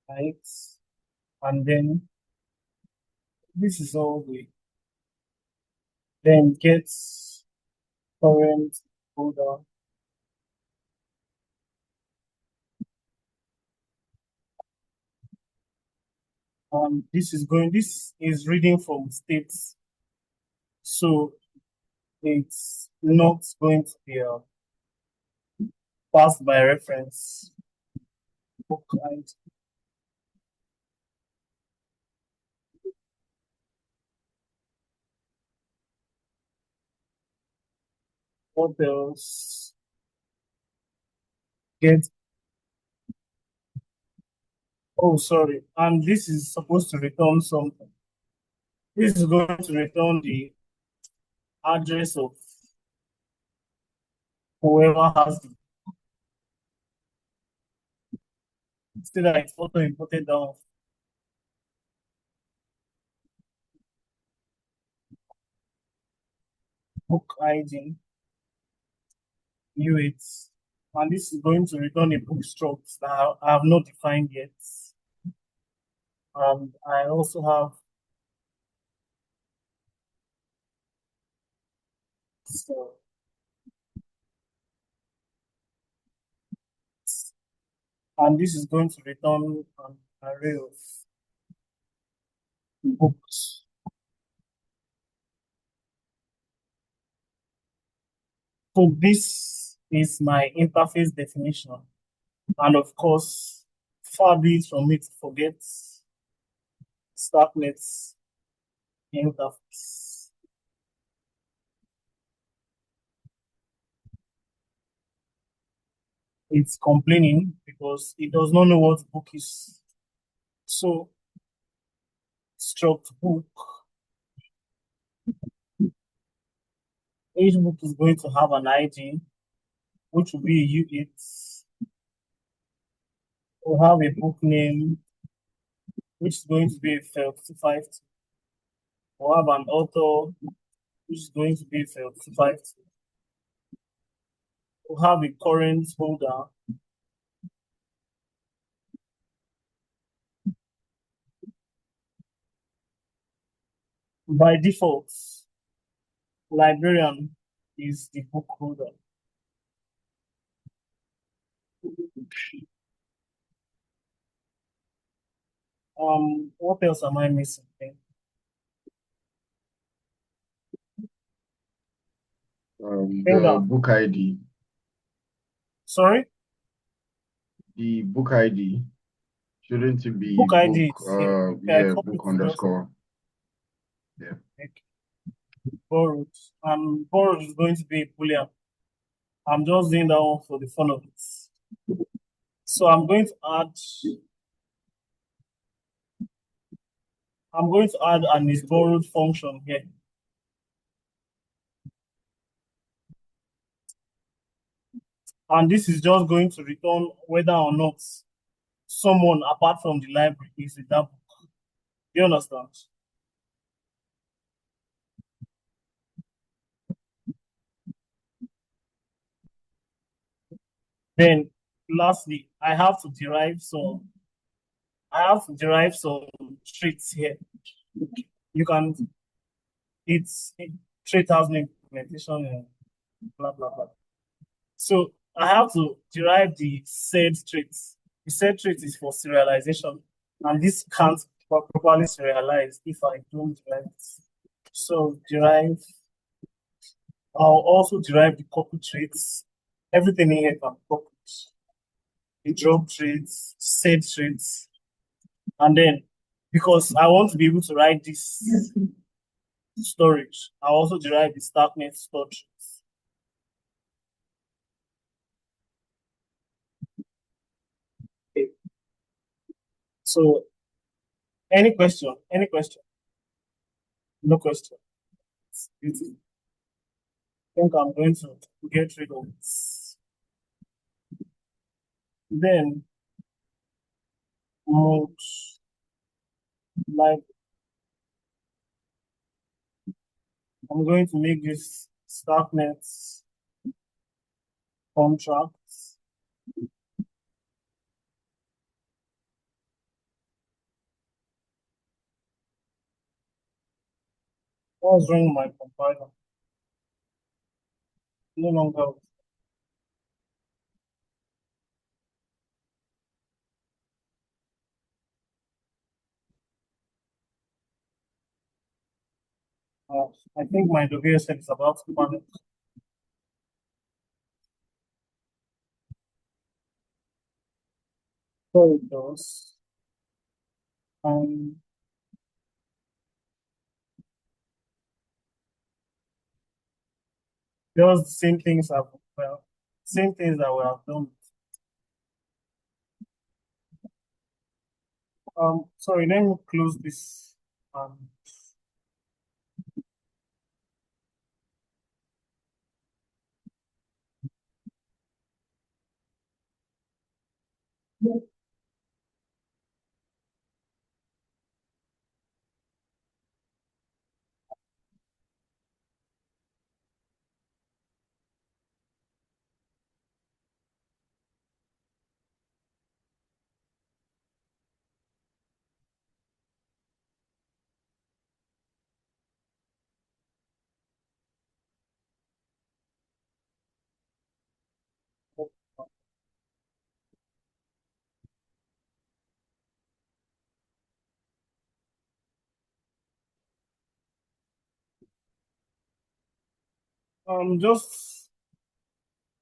Speaker 2: Right? And then this is all the then get current folder. This is reading from states. So it's not going to be passed by reference. Book ID. What else? Get, oh, sorry. And this is supposed to return something. This is going to return the address of whoever has the, still that it's auto imported down book ID, it, and this is going to return a book struct that I have not defined yet. And I also have, so, and this is going to return an array of books. So this is my interface definition. And of course, far be it from me to forget Starknet's interface. It's complaining because it does not know what book is. So, struct book, each book is going to have an ID, which will be U8. We'll have a book name, which is going to be a file 5. We'll have an author, which is going to be a file 5. We'll have a current holder. By default, librarian is the book holder. What else am I missing?
Speaker 4: The book ID.
Speaker 2: Sorry?
Speaker 4: The book ID. Shouldn't it be
Speaker 2: Book ID.
Speaker 4: book underscore. Yeah.
Speaker 2: Okay. Borrowed. Borrowed is going to be a boolean. I'm just doing that one for the fun of it. So I'm going to add an is borrowed function here. And this is just going to return whether or not someone apart from the library is in that book. Do you understand? Then lastly, I have to derive some traits here. You can it's trait has no implementation and blah blah blah. So I have to derive the said traits. The said trait is for serialization, and this can't properly serialize if I don't derive it. So I'll also derive the copy traits. Everything in here can be copied. The drop traits, said traits, and then because I want to be able to write this storage, I also derive the Starknet store traits. Okay. So any question? Any question? No question. I think I'm going to get rid of this. Then mode like I'm going to make this Starknet contract. What's wrong with my compiler? No longer. I think my WSL is about to panic. So it does. Just the same things same things that we have done. Sorry, let me close this. Just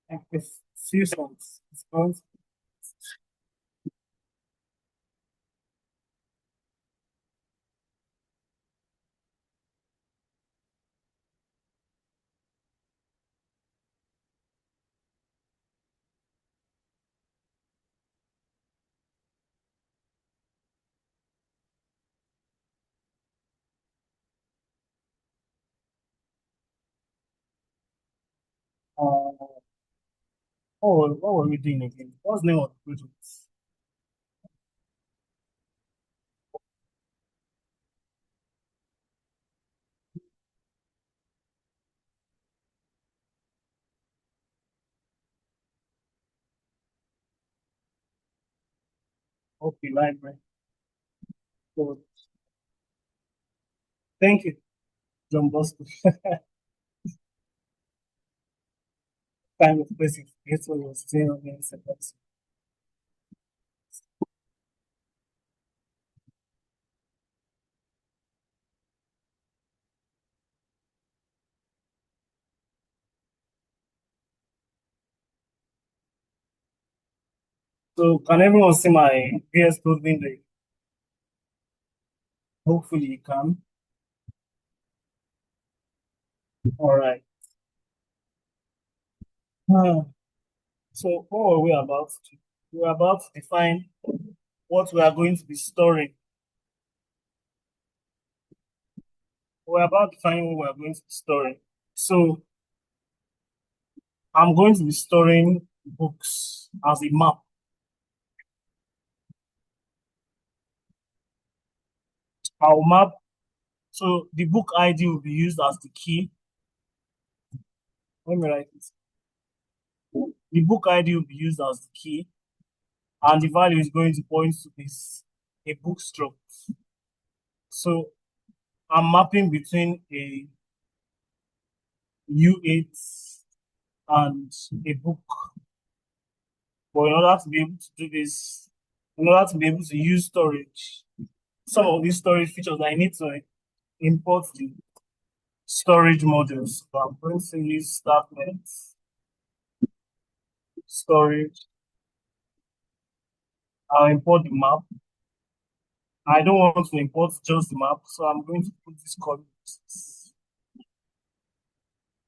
Speaker 2: like a few songs. It's going Uh, what were we doing again? What's the name of the project? Okay, library. So, thank you, John Bosco. Time of basic. That's what I was saying on the sentence. So, can everyone see my VS Code window? Hopefully, you can. All right. So, what were we about to? We were about to define what we are going to be storing. We're about defining what we are going to be storing. So, I'm going to be storing books as a map. I'll map. So, the book ID will be used as the key. Let me write it. The book ID will be used as the key, and the value is going to point to this a book struct. So, I'm mapping between a U8 and a book. But in order to be able to do this, in order to be able to use storage, some of these storage features, I need to import the storage modules. So I'm going to use Starknet storage. I'll import the map. I don't want to import just the map, so I'm going to put this coordinates.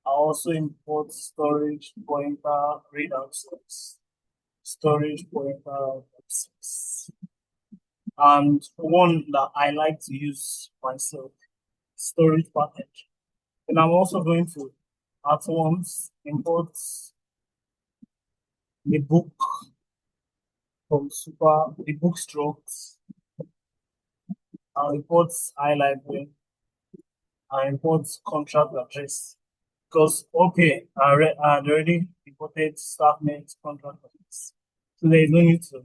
Speaker 2: I'll also import storage pointer read access. Storage pointer access. And one that I like to use myself, storage package. And I'm also going to at once import the book from the book structs. I'll import iLibrary. I import contract address. Because okay, I had already imported Starknet contract address. So there is no need to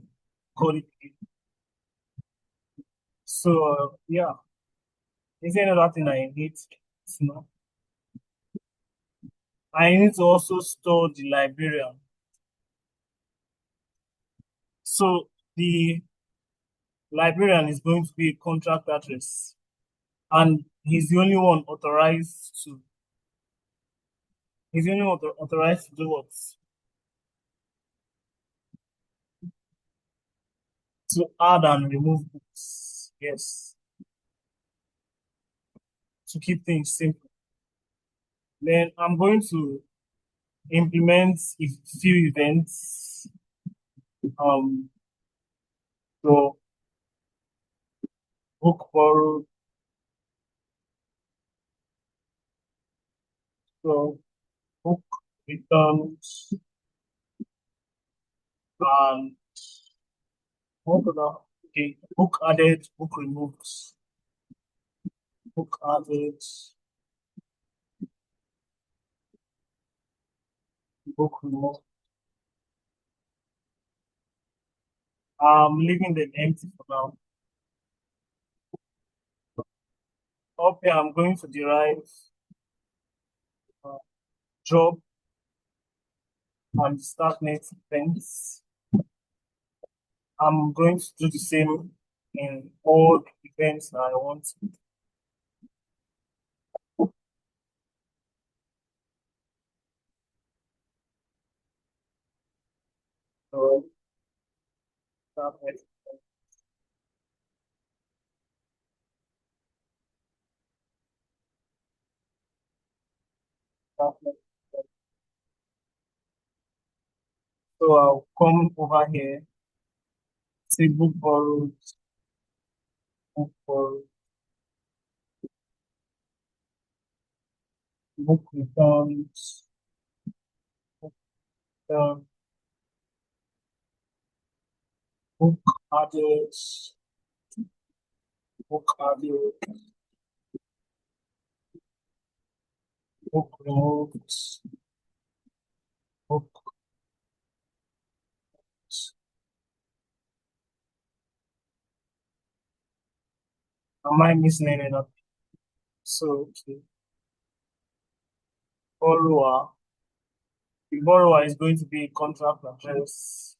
Speaker 2: code it again. So yeah, is there another thing I need to know? I need to also store the librarian. So the librarian is going to be a contract address, and he's the only one authorized to. He's the only one authorized to do what? To add and remove books. Yes, to keep things simple. Then I'm going to implement a few events. So book borrowed, so book returns, and what other? Okay, book added, book removed, book added, book removed. I'm leaving them empty for now. Up here, I'm going to derive uh, job and Starknet events. I'm going to do the same in all events that I want. So Starknet. Starknet. So I'll come over here, say book borrowed, book borrowed, book returned, Um, book address, book address, book removed, book. Am I missing anything? So, okay. Borrower. The borrower is going to be a contract address.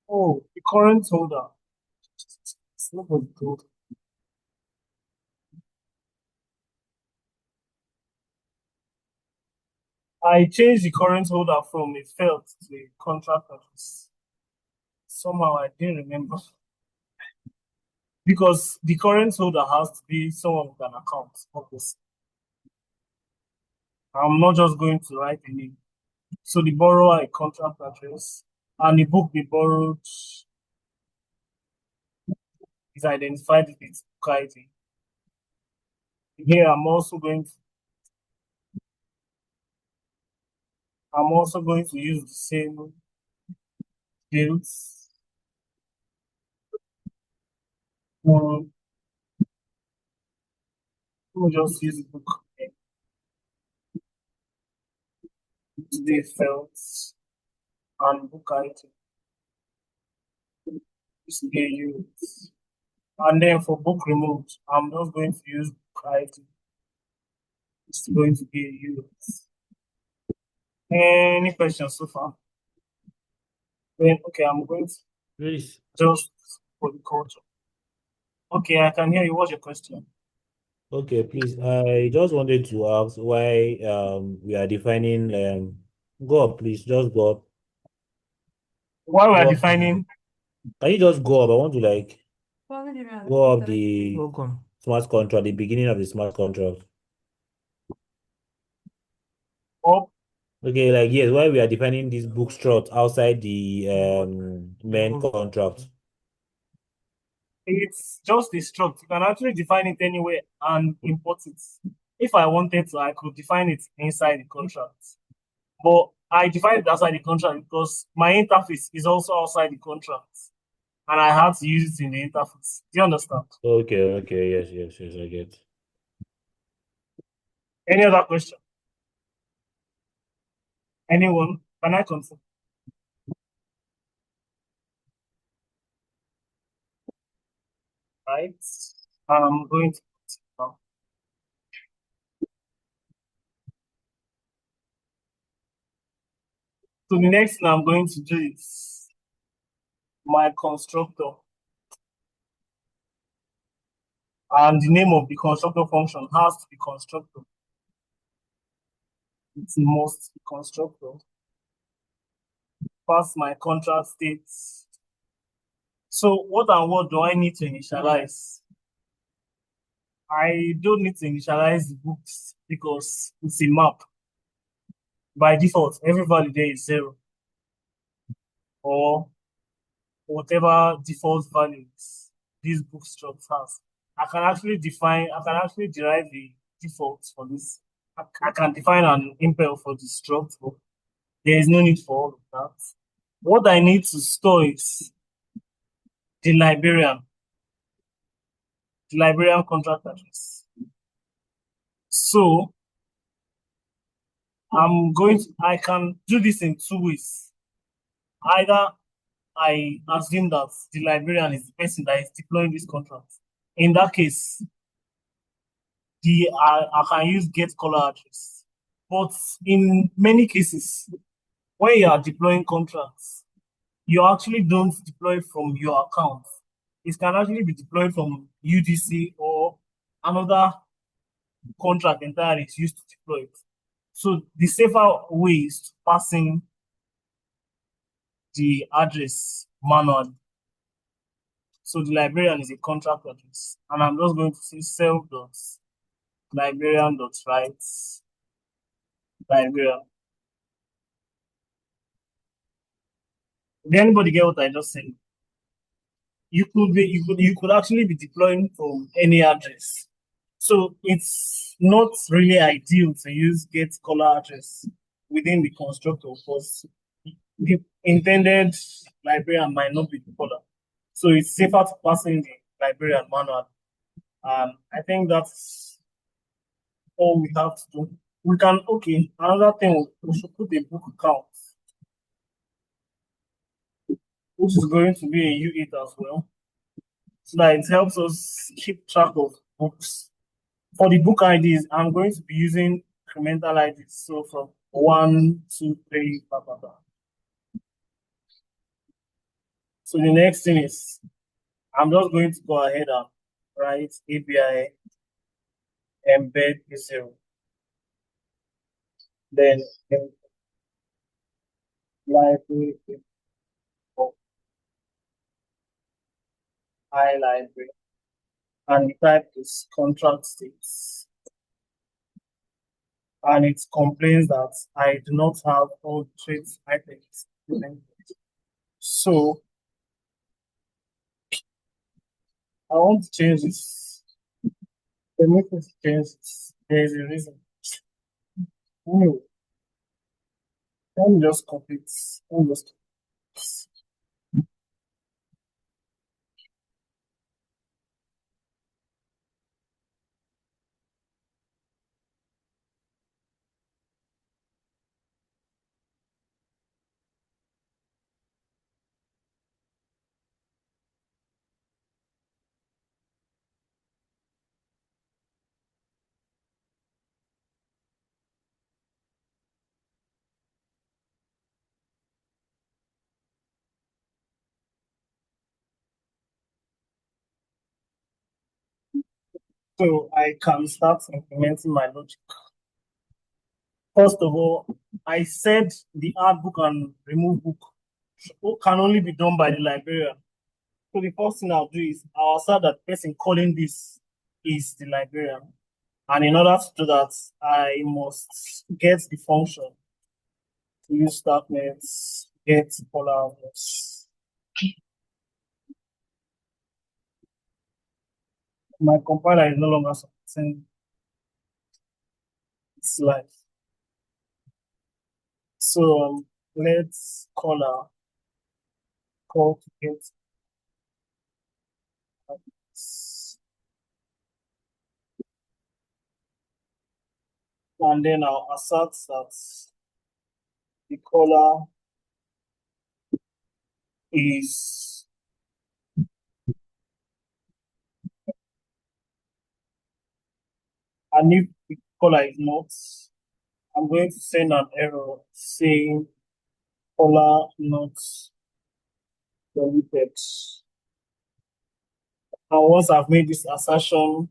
Speaker 2: Oh, the current holder. It's not good. I changed the current holder from a felt to a contract address. Somehow I didn't remember. Because the current holder has to be someone with an account, obviously. I'm not just going to write a name. So the borrower a contract address and the book they borrowed is identified with its book ID. Here I'm also going to use the same fields. We'll just use the book name. Today fields and book item. This will be a unit. And then for book removed, I'm just going to use book item. It's going to be a unit. Any questions so far? Then okay, I'm going to
Speaker 7: Please.
Speaker 2: just for the culture. Okay, I can hear you. What's your question?
Speaker 7: Okay, please. I just wanted to ask why we are defining go up, please. Just go up.
Speaker 2: Why we are
Speaker 7: Go up.
Speaker 2: defining
Speaker 7: Can you just go up? I want to like go up the smart contract, the beginning of the smart contract.
Speaker 2: up,
Speaker 7: Okay, like yes, why we are defining this book struct outside the main contract.
Speaker 2: it's just a struct. You can actually define it anywhere and import it. If I wanted to, I could define it inside the contract. But I define it outside the contract because my interface is also outside the contract. And I had to use it in the interface. Do you understand?
Speaker 7: Okay, yes, I get.
Speaker 2: Any other question? Anyone? Can I confirm? Right. I'm going to now. So the next thing I'm going to do is my constructor. And the name of the constructor function has to be constructor. It must be constructor. Pass my contract states. So what and what do I need to initialize? I don't need to initialize the books because it's a map. By default, every value there is 0 or whatever default values this book struct has. I can actually derive the defaults for this. I can define an impel for the struct, but there is no need for all of that. What I need to store is the librarian contract address. So I can do this in two ways. Either I assume that the librarian is the person that is deploying this contract. In that case, I can use get caller address. But in many cases, when you are deploying contracts, you actually don't deploy from your account. It can actually be deployed from UDC or another contract entirely is used to deploy it. So the safer way is to pass in the address manually. So the librarian is a contract address. And I'm just going to say self.librarian.write librarian. Did anybody get what I just said? You could actually be deploying from any address. So it's not really ideal to use get caller address within the constructor because the intended librarian might not be the caller. So it's safer to pass in the librarian manual. I think that's all we have to do. We can, okay, another thing, we should put a book count, which is going to be a U8 as well. So that it helps us keep track of books. For the book IDs, I'm going to be using incremental IDs. So from 1, 2, 3, blah, blah, blah. So the next thing is, I'm just going to go ahead and write API embed 0. Then library iLibrary. And the type is contract states. And it complains that I do not have all traits items implemented. So I want to change this. The need to change this. There is a reason. Anyway, let me just copy it. Let me just copy this. So I can start implementing my logic. First of all, I said the add book and remove book can only be done by the librarian. So the first thing I'll do is I'll assert that the person calling this is the librarian. And in order to do that, I must get the function to use Starknet get caller address. My compiler is no longer supporting this live. So let's call to get address. And then I'll assert that the caller is and if the caller is not, I'm going to send an error saying caller not deleted. And once I've made this assertion,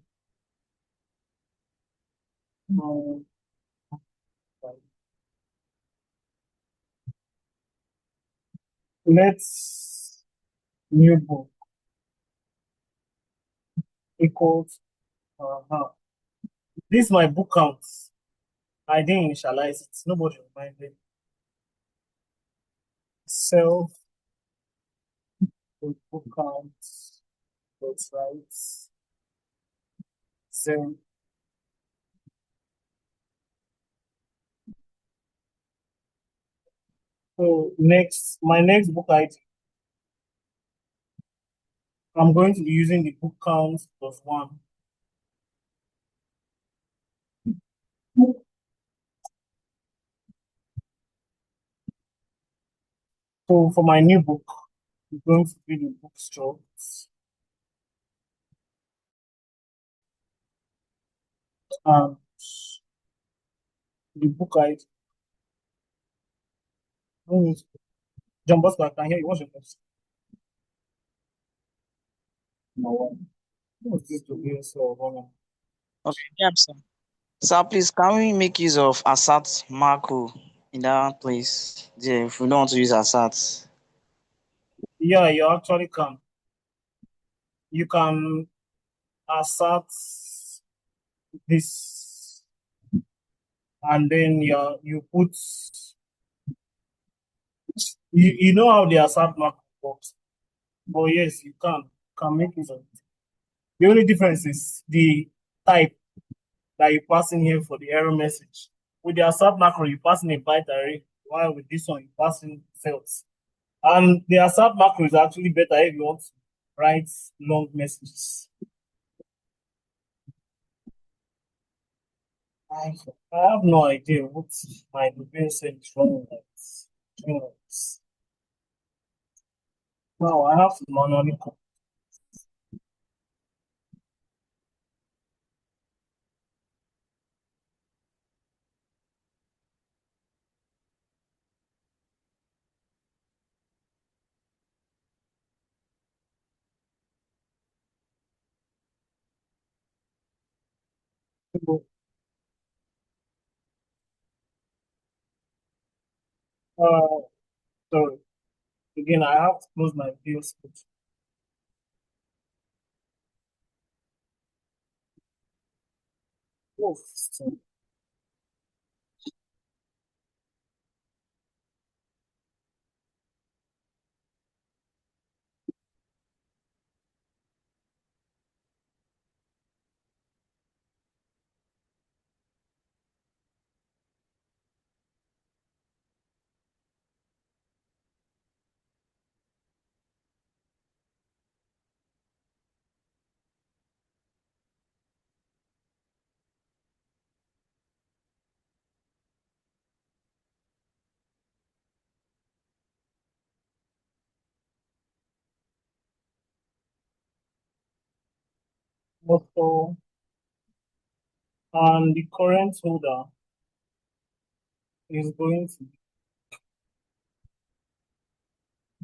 Speaker 2: let's new book equals this is my book count. I didn't initialize it. Nobody reminded. Self book count. That's right. So next, my next book item, I'm going to be using the book count plus 1. So for my new book, I'm going to be the book strokes. And the book item. John Bosco, I can hear you. What's your question? No. What's this to be so
Speaker 8: Okay, yeah, sir. Sir, please, can we make use of assert macro in that place? Yeah, if we don't want to use assert.
Speaker 2: Yeah, you actually can. You can assert this, and then you put you know how the assert mark works. But yes, you can make use of it. The only difference is the type that you pass in here for the error message. With the assert macro, you pass in a byte array, while with this one, you pass in cells. And the assert macro is actually better if you want to write long messages. I have no idea what my domain said is wrong with that. Now I have to manually copy. Sorry. Again, I have to close my view script. Oh, sorry. Motto and the current holder is going to.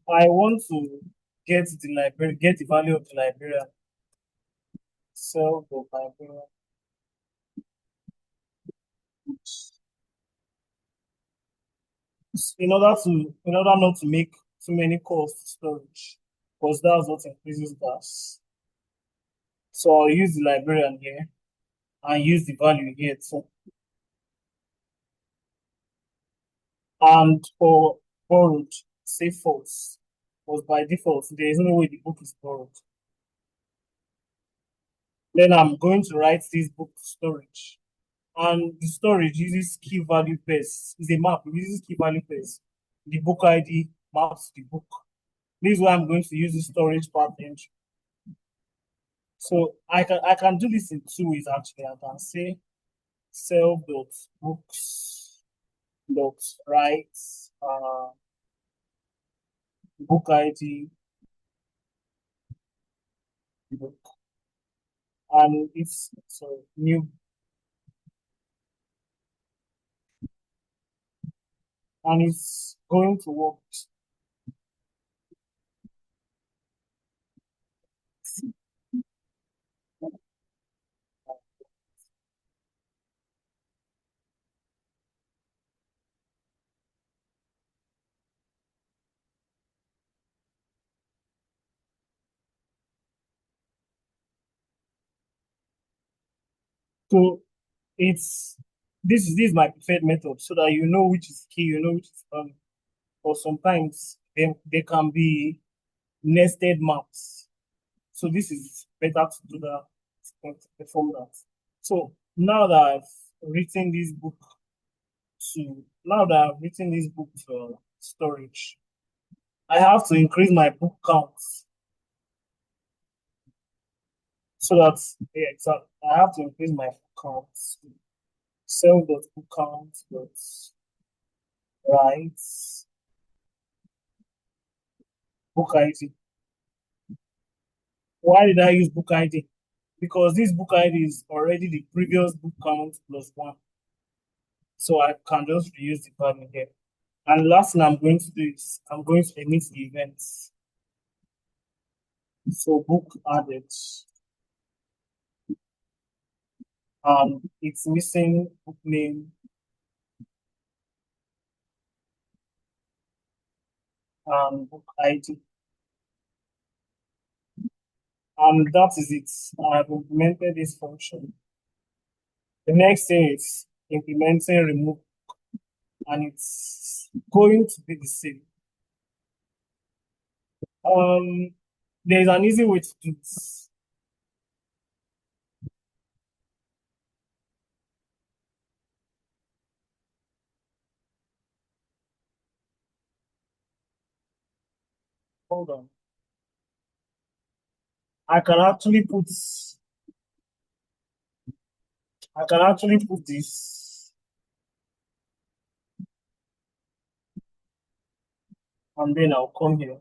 Speaker 2: I want to get the value of the librarian. Self the librarian. In order not to make too many calls to storage, because that's what increases gas. So I'll use the librarian here and use the value here too. And for borrowed, say false, because by default there is no way the book is borrowed. Then I'm going to write this book to storage. And the storage uses key value pairs. It's a map, it uses key value pairs. The book ID maps the book. This is why I'm going to use the storage path entry. So I can do this in two ways actually. I can say self.books.write book ID book. And it's so new, and it's going to work. So it's this is my preferred method so that you know which is key, you know which is value. Or sometimes they can be nested maps. So this is better to do that, to perform that. So now that I've written this book to storage, I have to increase my book count so that I have to increase my book count. Self.book count dot write book ID. Why did I use book ID? Because this book ID is already the previous book count plus 1. So I can just reuse the value here. And last thing I'm going to do is I'm going to emit the events. So book added. And it's missing book name and book ID. And that is it. I've implemented this function. The next thing is implementing remove, and it's going to be the same. There's an easy way to do this. hold on. I can actually put this, and then I'll come here.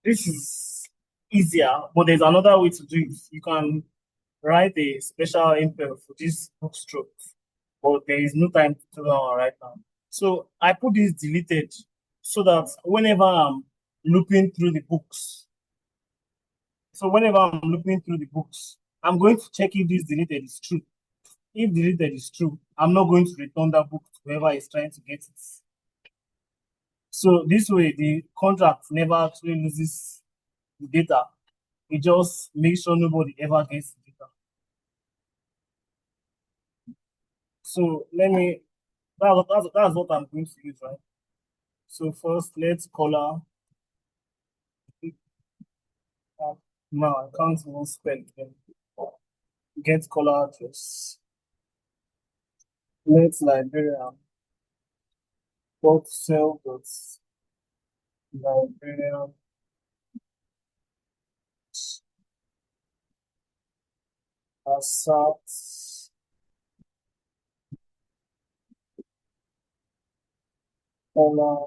Speaker 2: This is easier, but there's another way to do it. You can write a special impel for this book stroke, but there is no time to do that one right now. So I put this deleted so that whenever I'm looping through the books, I'm going to check if this deleted is true. If deleted is true, I'm not going to return that book to whoever is trying to get it. So this way, the contract never actually loses the data. It just makes sure nobody ever gets the data. So that's what I'm going to use, right? So first, let's color. No, I can't even spell it. Get color address. Let's librarian. Dot cell dot librarian. Assert. Color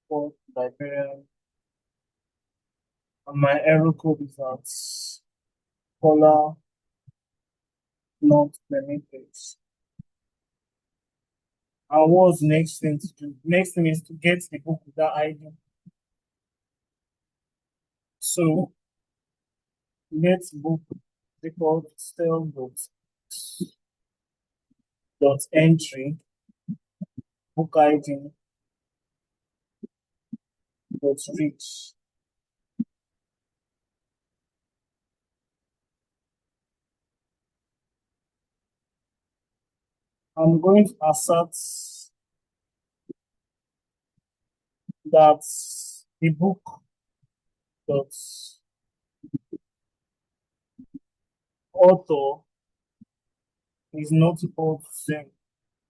Speaker 2: for librarian. And my error code is that color not permitted. And what's the next thing to do? Next thing is to get the book with that ID. So let's book record style dot entry book ID dot reach. I'm going to assert that the book dot author is not equal to 0,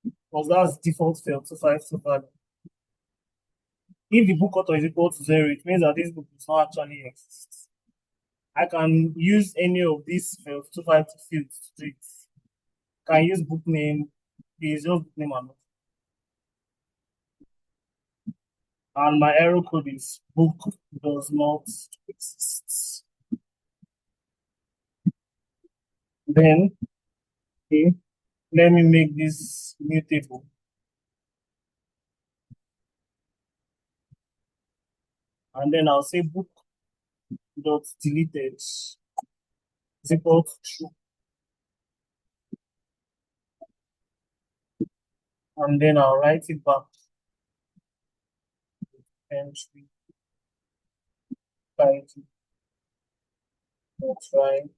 Speaker 2: because that's default field 2525. If the book author is equal to 0, it means that this book does not actually exist. I can use any of these fields, 252 fields to do it. Can use book name, is just book name and my error code is book does not exist. Then, okay, let me make this mutable. And then I'll say book dot deleted is equal to true. And then I'll write it back. Entry title. That's right.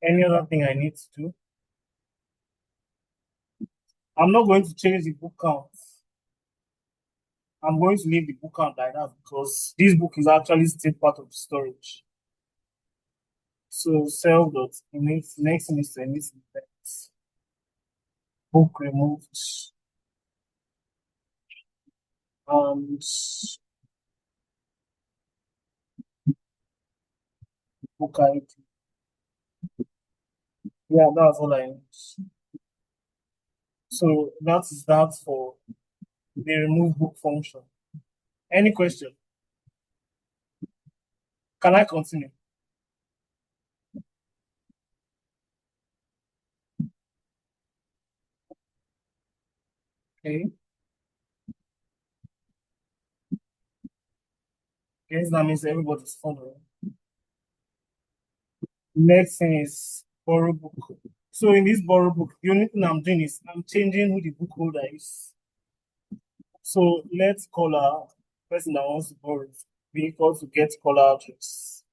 Speaker 2: Any other thing I need to do? I'm not going to change the book count. I'm going to leave the book count like that because this book is actually still part of the storage. So self dot init, next thing is to init event. Book removed. And book ID. Yeah, that's all I need. So that is that for the remove book function. Any question? Can I continue? Okay. Yes, that means everybody's following. Next thing is borrow book. So in this borrow book, the only thing I'm doing is I'm changing who the book holder is. So let's call our person that wants to borrow be equal to get caller address.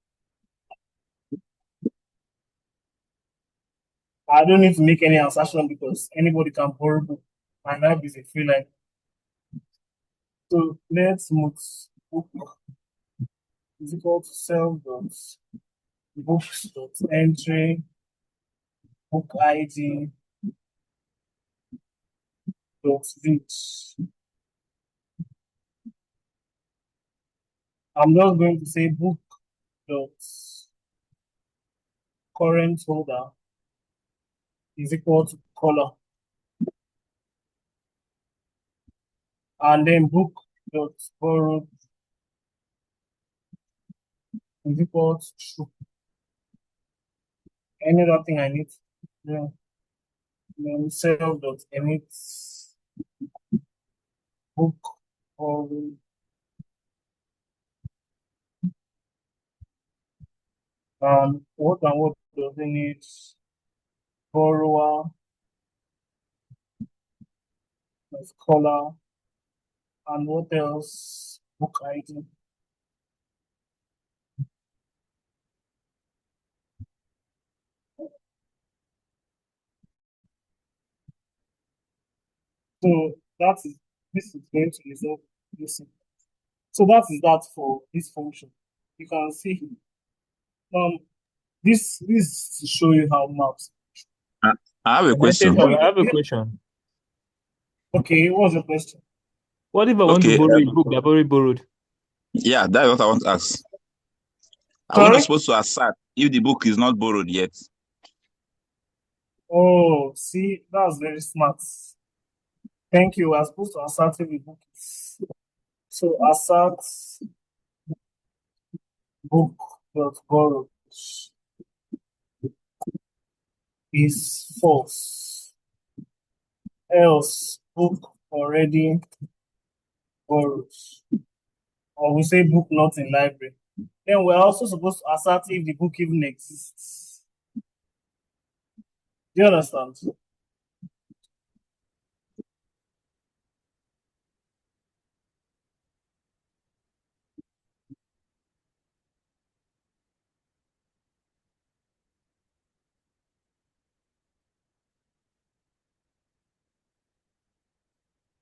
Speaker 2: I don't need to make any assertion because anybody can borrow book. My lab is a free line. So let's move book is equal to self dot books dot entry book ID dot read. I'm just going to say book dot current holder is equal to color, and then book dot borrowed is equal to true. Any other thing I need? Yeah. Then sell dot emit book borrowed. What and what does it need? Borrower as color, and what else? Book ID. So this is going to resolve this. So that is that for this function. You can see this to show you how maps.
Speaker 9: I I have a
Speaker 3: I said,
Speaker 9: question.
Speaker 3: I have a question.
Speaker 2: Okay, what's your question?
Speaker 3: What if I want to
Speaker 9: Okay,
Speaker 3: borrow a book that I've already borrowed?
Speaker 9: yeah, that's what I want to ask. Are we not
Speaker 2: Sorry?
Speaker 9: supposed to assert if the book is not borrowed yet?
Speaker 2: Oh, see, that's very smart. Thank you. We're supposed to assert if the book is. So assert book dot borrowed is false. Else book already borrowed. Or we say book not in library. Then we're also supposed to assert if the book even exists. Do you understand?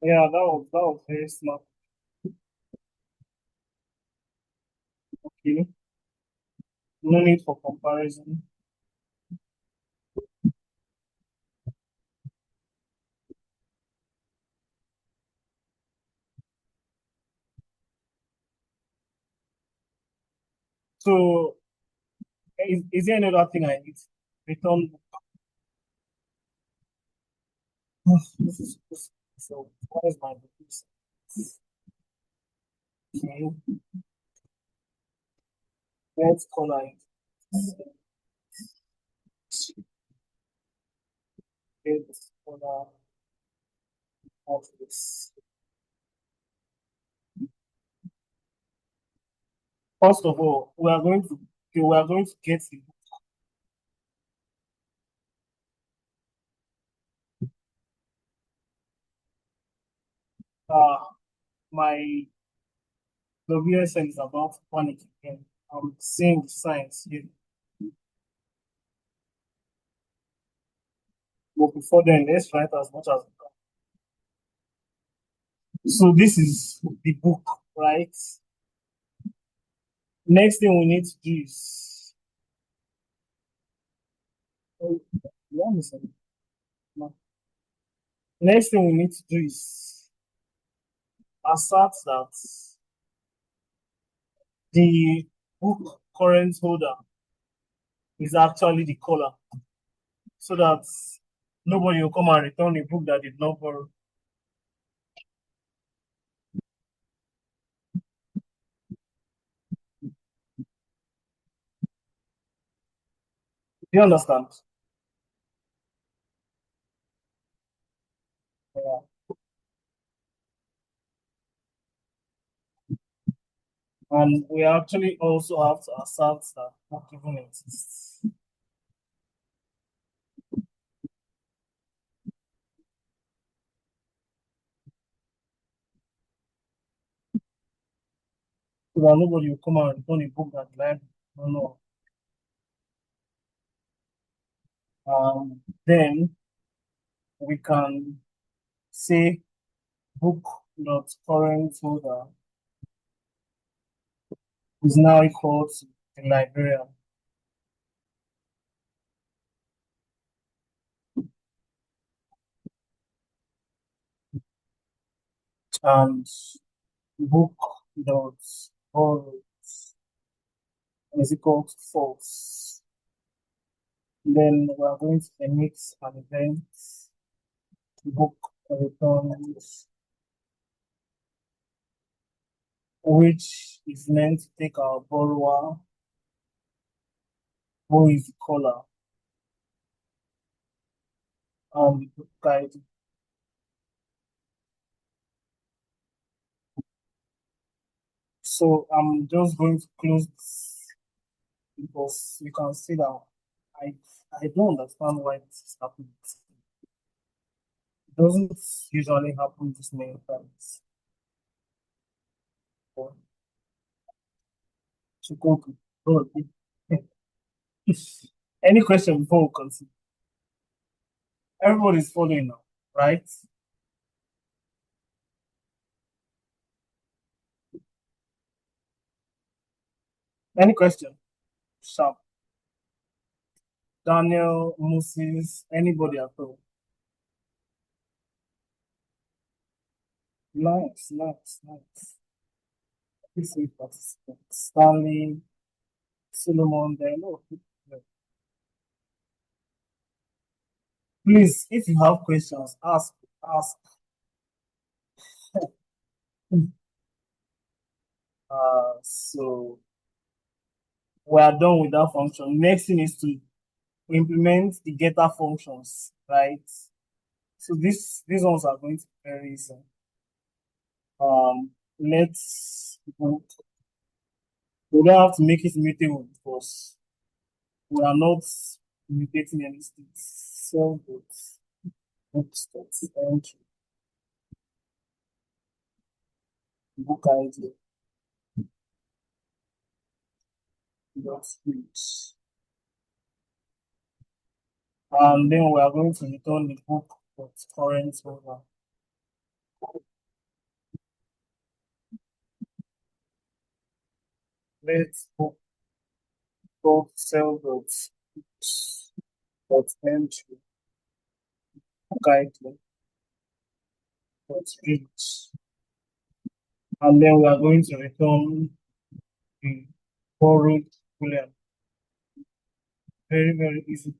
Speaker 2: Yeah, that was very smart. Okay. No need for comparison. So is there another thing I need? Return book. So what is my book? Okay. Let's color it. Let's color of this. First of all, we are going to get the book. My WSL is about to panic again. I'm seeing the signs here. But before then, let's write as much as we can. So this is the book, right? Next thing we need to do is no. Next thing we need to do is assert that the book current holder is actually the caller, so that nobody will come and return a book that did not borrow. Do you understand? Yeah. And we actually also have to assert that book even exists. So that nobody will come and return a book that library. No. Then we can say book dot current holder is now equal to the librarian. and book dot borrow is equal to false. Then we are going to emit an event book returns, which is meant to take our borrower who is the caller and book guide. So I'm just going to close this because you can see that I I don't understand why this is happening. It doesn't usually happen this many times. So go to any question before we continue? Everybody's following now, right? Any question? Sharp. Daniel, Moses, anybody at all? Nice, nice, nice. Please say participants. Stanley, Solomon, there. No. Please, if you have questions, ask. Ask. So we are done with that function. Next thing is to implement the getter functions, right? So these ones are going to be very easy. Let's we don't have to make it mutable because we are not mutating any states. So that's entry book ID dot switch. And then we are going to return the book dot current over. Let's book dot cell dot entry book ID dot reach. And then we are going to return the borrowed boolean. Very, very easy.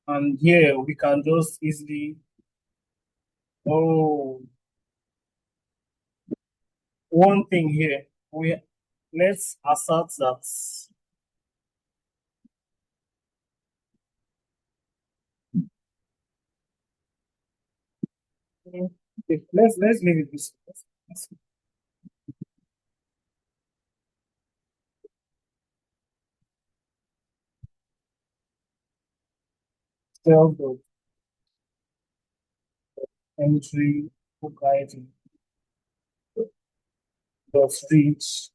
Speaker 2: And here we can just easily, oh, one thing here, let's assert that. Okay, let's leave it this way. Cell dot entry book ID dot reach.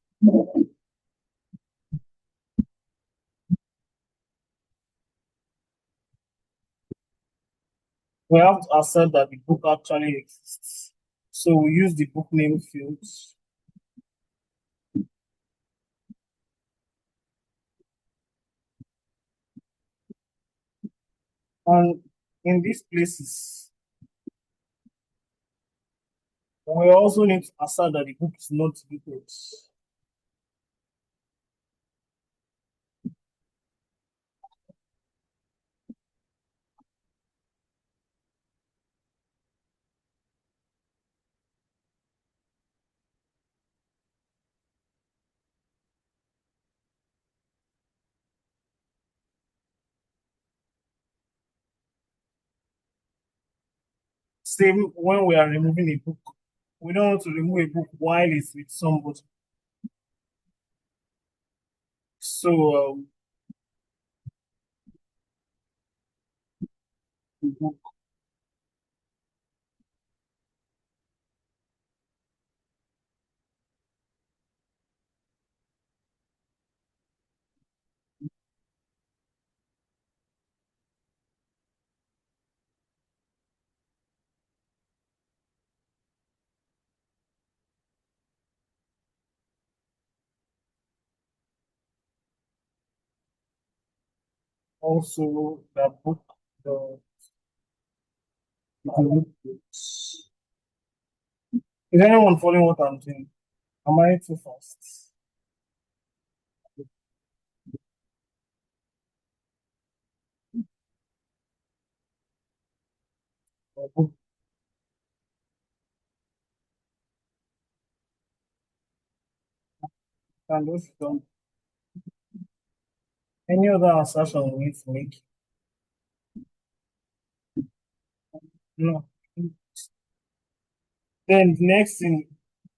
Speaker 2: We have to assert that the book actually exists. So we use the book name fields. And in these places, we also need to assert that the book is not deleted. Same when we are removing a book. We don't want to remove a book while it's with somebody. So the book also the book the Is anyone following what I'm doing? Am I too fast? And those don't. Any other assertion we need to make? No. Then the next thing,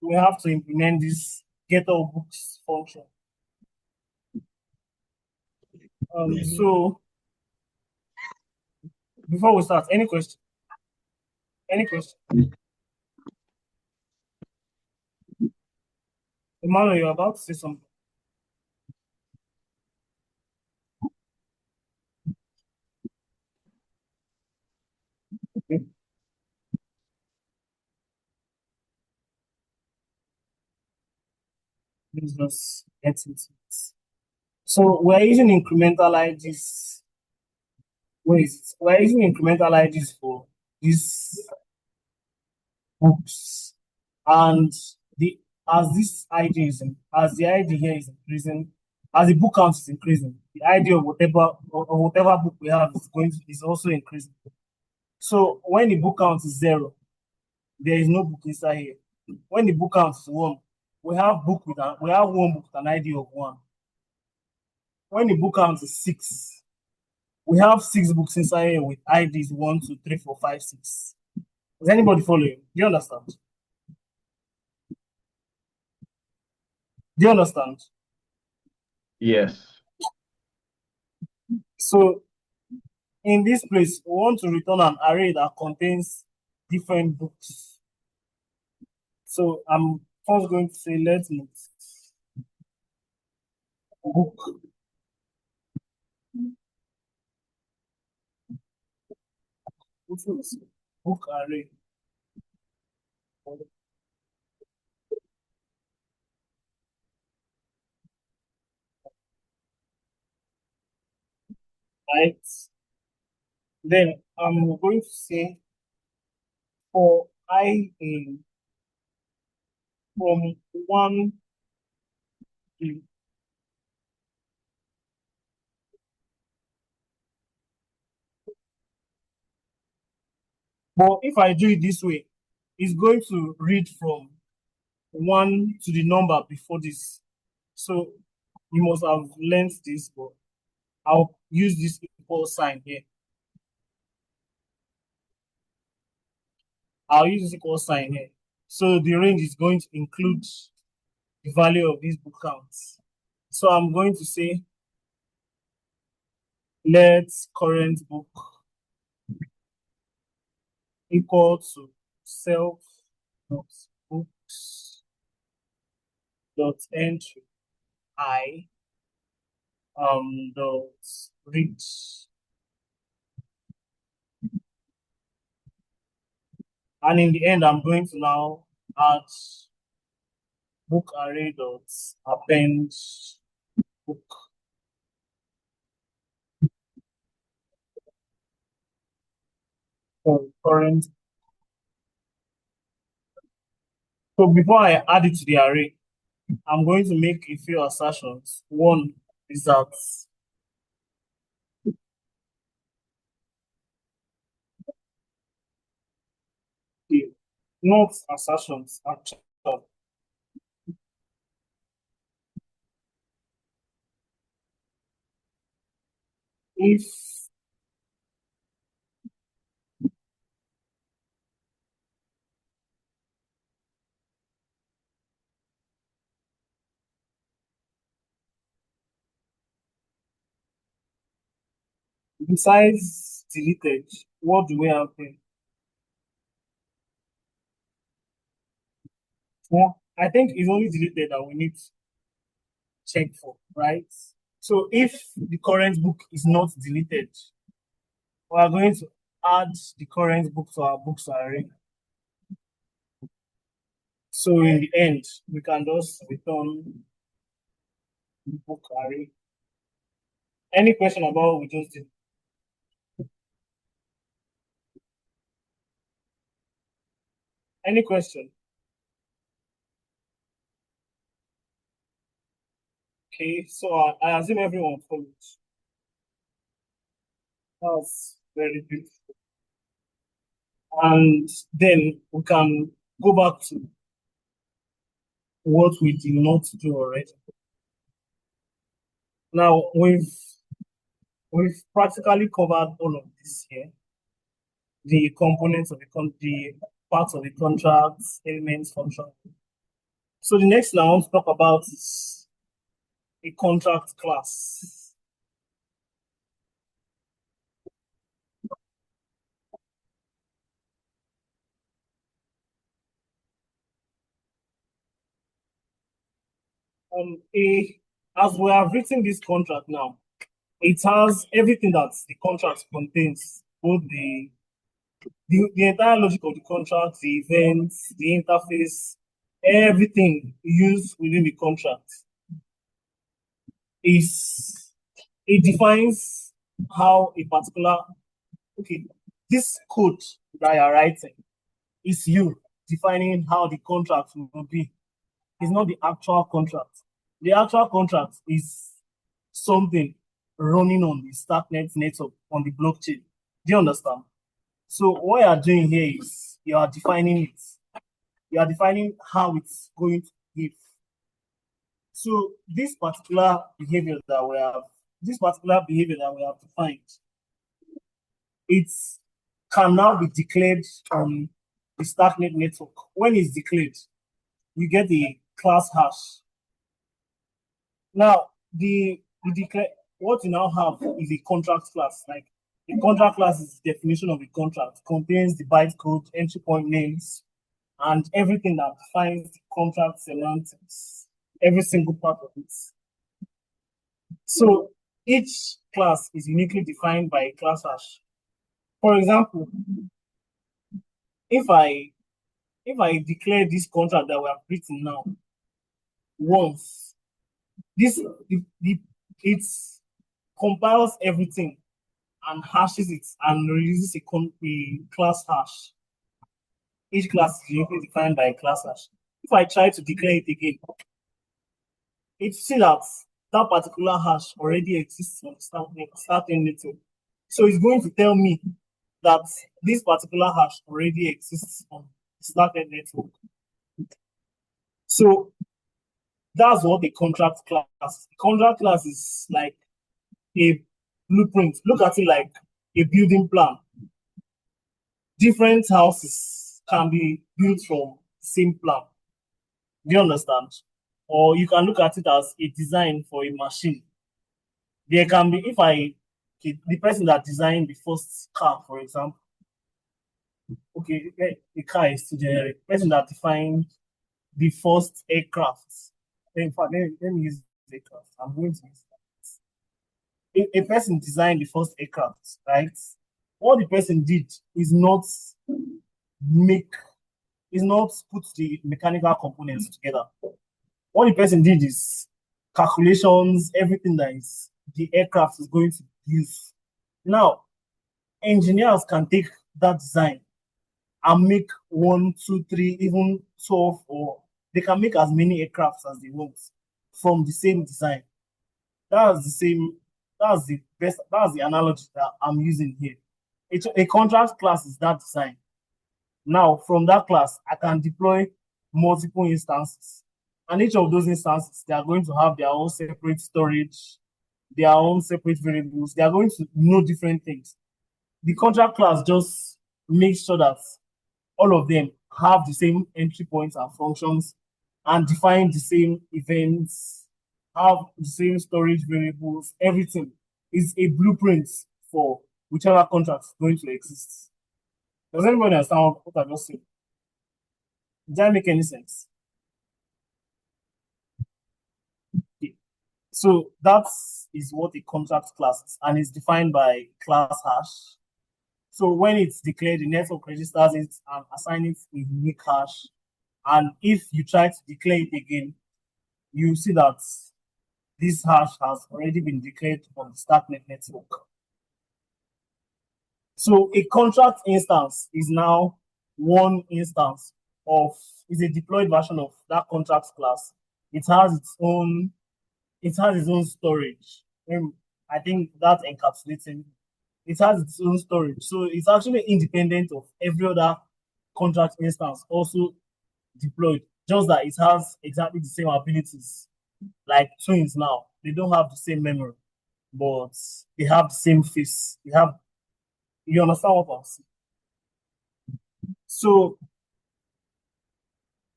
Speaker 2: we have to implement this get all books function. So before we start, any question? Any question? Emmanuel, you're about to say something. Okay. Let's get into it. So we're using incremental IDs. Wait, we're using incremental IDs for these books. And the as this ID is as the ID here is increasing, as the book count is increasing, the ID of whatever book we have is also increasing. So when the book count is 0, there is no book inside here. When the book count is 1, we have one book with an ID of 1. When the book count is 6, we have 6 books inside here with IDs 1, 2, 3, 4, 5, 6. Is anybody following? Do you understand? Do you understand?
Speaker 4: Yes.
Speaker 2: So in this place, we want to return an array that contains different books. So I'm first going to say let's move book. Book array. Right. Then I'm going to say for I in from 1 to but if I do it this way, it's going to read from 1 to the number before this. So you must have learned this, but I'll use this equal sign here. I'll use this equal sign here. So the range is going to include the value of these book counts. So I'm going to say let current book equal to self dot books dot entry I dot read. And in the end, I'm going to now add book array dot append book. For current. So before I add it to the array, I'm going to make a few assertions. One is that not assertions actually. If besides deleted, what do we have here? Yeah, I think it's only deleted that we need to check for, right? So if the current book is not deleted, we are going to add the current book to our books array. So in the end, we can just return the book array. Any question about what we just did? Any question? Okay, so I assume everyone follows. That's very beautiful. And then we can go back to what we did not do already. Now we've practically covered all of this here. The components of the parts of the contract, elements, function. So the next thing I want to talk about is a contract class. As we have written this contract now, it has everything that the contract contains, both the entire logic of the contract, the events, the interface, everything used within the contract it defines how a particular, okay, this code that you're writing is you defining how the contract will be. It's not the actual contract. The actual contract is something running on the Starknet network on the blockchain. Do you understand? So what you are doing here is you are defining it. You are defining how it's going to behave. So this particular behavior that we have defined, it can now be declared on the Starknet network. When it's declared, you get the class hash. Now, what you now have is a contract class. Like the contract class is the definition of a contract, contains the bytecode, entry point names, and everything that defines the contract semantics, every single part of it. So each class is uniquely defined by a class hash. For example, if I declare this contract that we have written now once, it compiles everything and hashes it and releases a class hash. Each class is uniquely defined by a class hash. If I try to declare it again, it see that particular hash already exists on the starting network. So it's going to tell me that this particular hash already exists on the Starknet network. So that's what the contract class is. The contract class is like a blueprint. Look at it like a building plan. Different houses can be built from the same plan. Do you understand? Or you can look at it as a design for a machine. There can be, the person that designed the first car, for example, okay, the car is the person that defined the first aircraft. In fact, let me use aircraft. I'm going to use that. A person designed the first aircraft, right? What the person did is not put the mechanical components together. What the person did is calculations, everything that is the aircraft is going to use. Now, engineers can take that design and make 1, 2, 3, even 12, or they can make as many aircrafts as they want from the same design. That's the analogy that I'm using here. A contract class is that design. Now, from that class, I can deploy multiple instances. And each of those instances, they are going to have their own separate storage, their own separate variables. They are going to know different things. The contract class just makes sure that all of them have the same entry points and functions and define the same events, have the same storage variables, everything is a blueprint for whichever contract is going to exist. Does anybody understand what I just said? Does that make any sense? Okay. So that is what a contract class is, and it's defined by class hash. So when it's declared, the network registers it and assigns it a unique hash. And if you try to declare it again, you see that this hash has already been declared on the Starknet network. So a contract instance is now one instance is a deployed version of that contract class. It has its own storage. I think that encapsulates it. It has its own storage. So it's actually independent of every other contract instance also deployed. Just that it has exactly the same abilities. Like twins now. They don't have the same memory, but they have the same face. You understand what I'm saying? So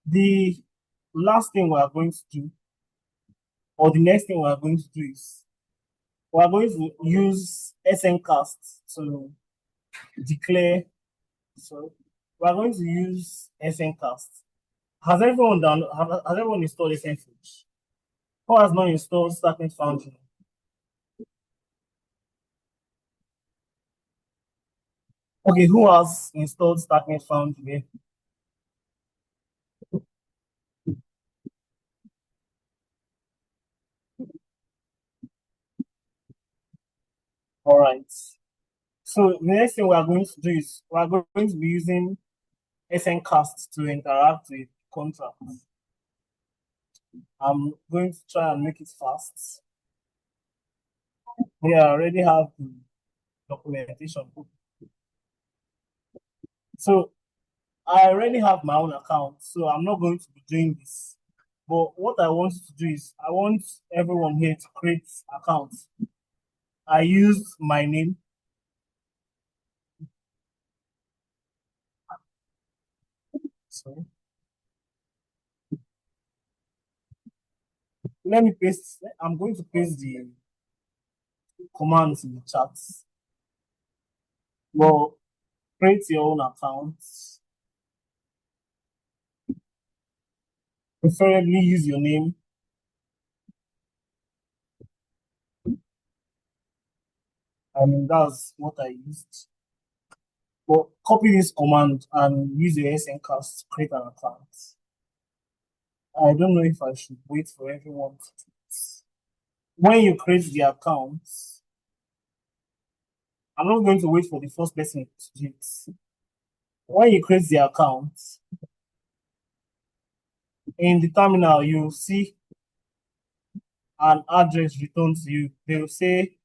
Speaker 2: the last thing we are going to do, or the next thing we are going to do is we are going to use SNcast to declare. So we are going to use SNcast. Has everyone installed SNFH? Who has not installed Starknet Foundry? Okay, who has installed Starknet Foundry? All right. So the next thing we are going to do is we are going to be using SNcast to interact with contracts. I'm going to try and make it fast. Yeah, I already have the documentation. So I already have my own account, so I'm not going to be doing this. But what I want to do is I want everyone here to create accounts. I use my name. Sorry. Let me paste. I'm going to paste the commands in the chat. Well, create your own account. Preferably use your name. I mean, that's what I used. But copy this command and use your SNcast to create an account. I don't know if I should wait for everyone to do it. When you create the account, I'm not going to wait for the first person to do it. When you create the account, in the terminal, you'll see an address returned to you. They'll say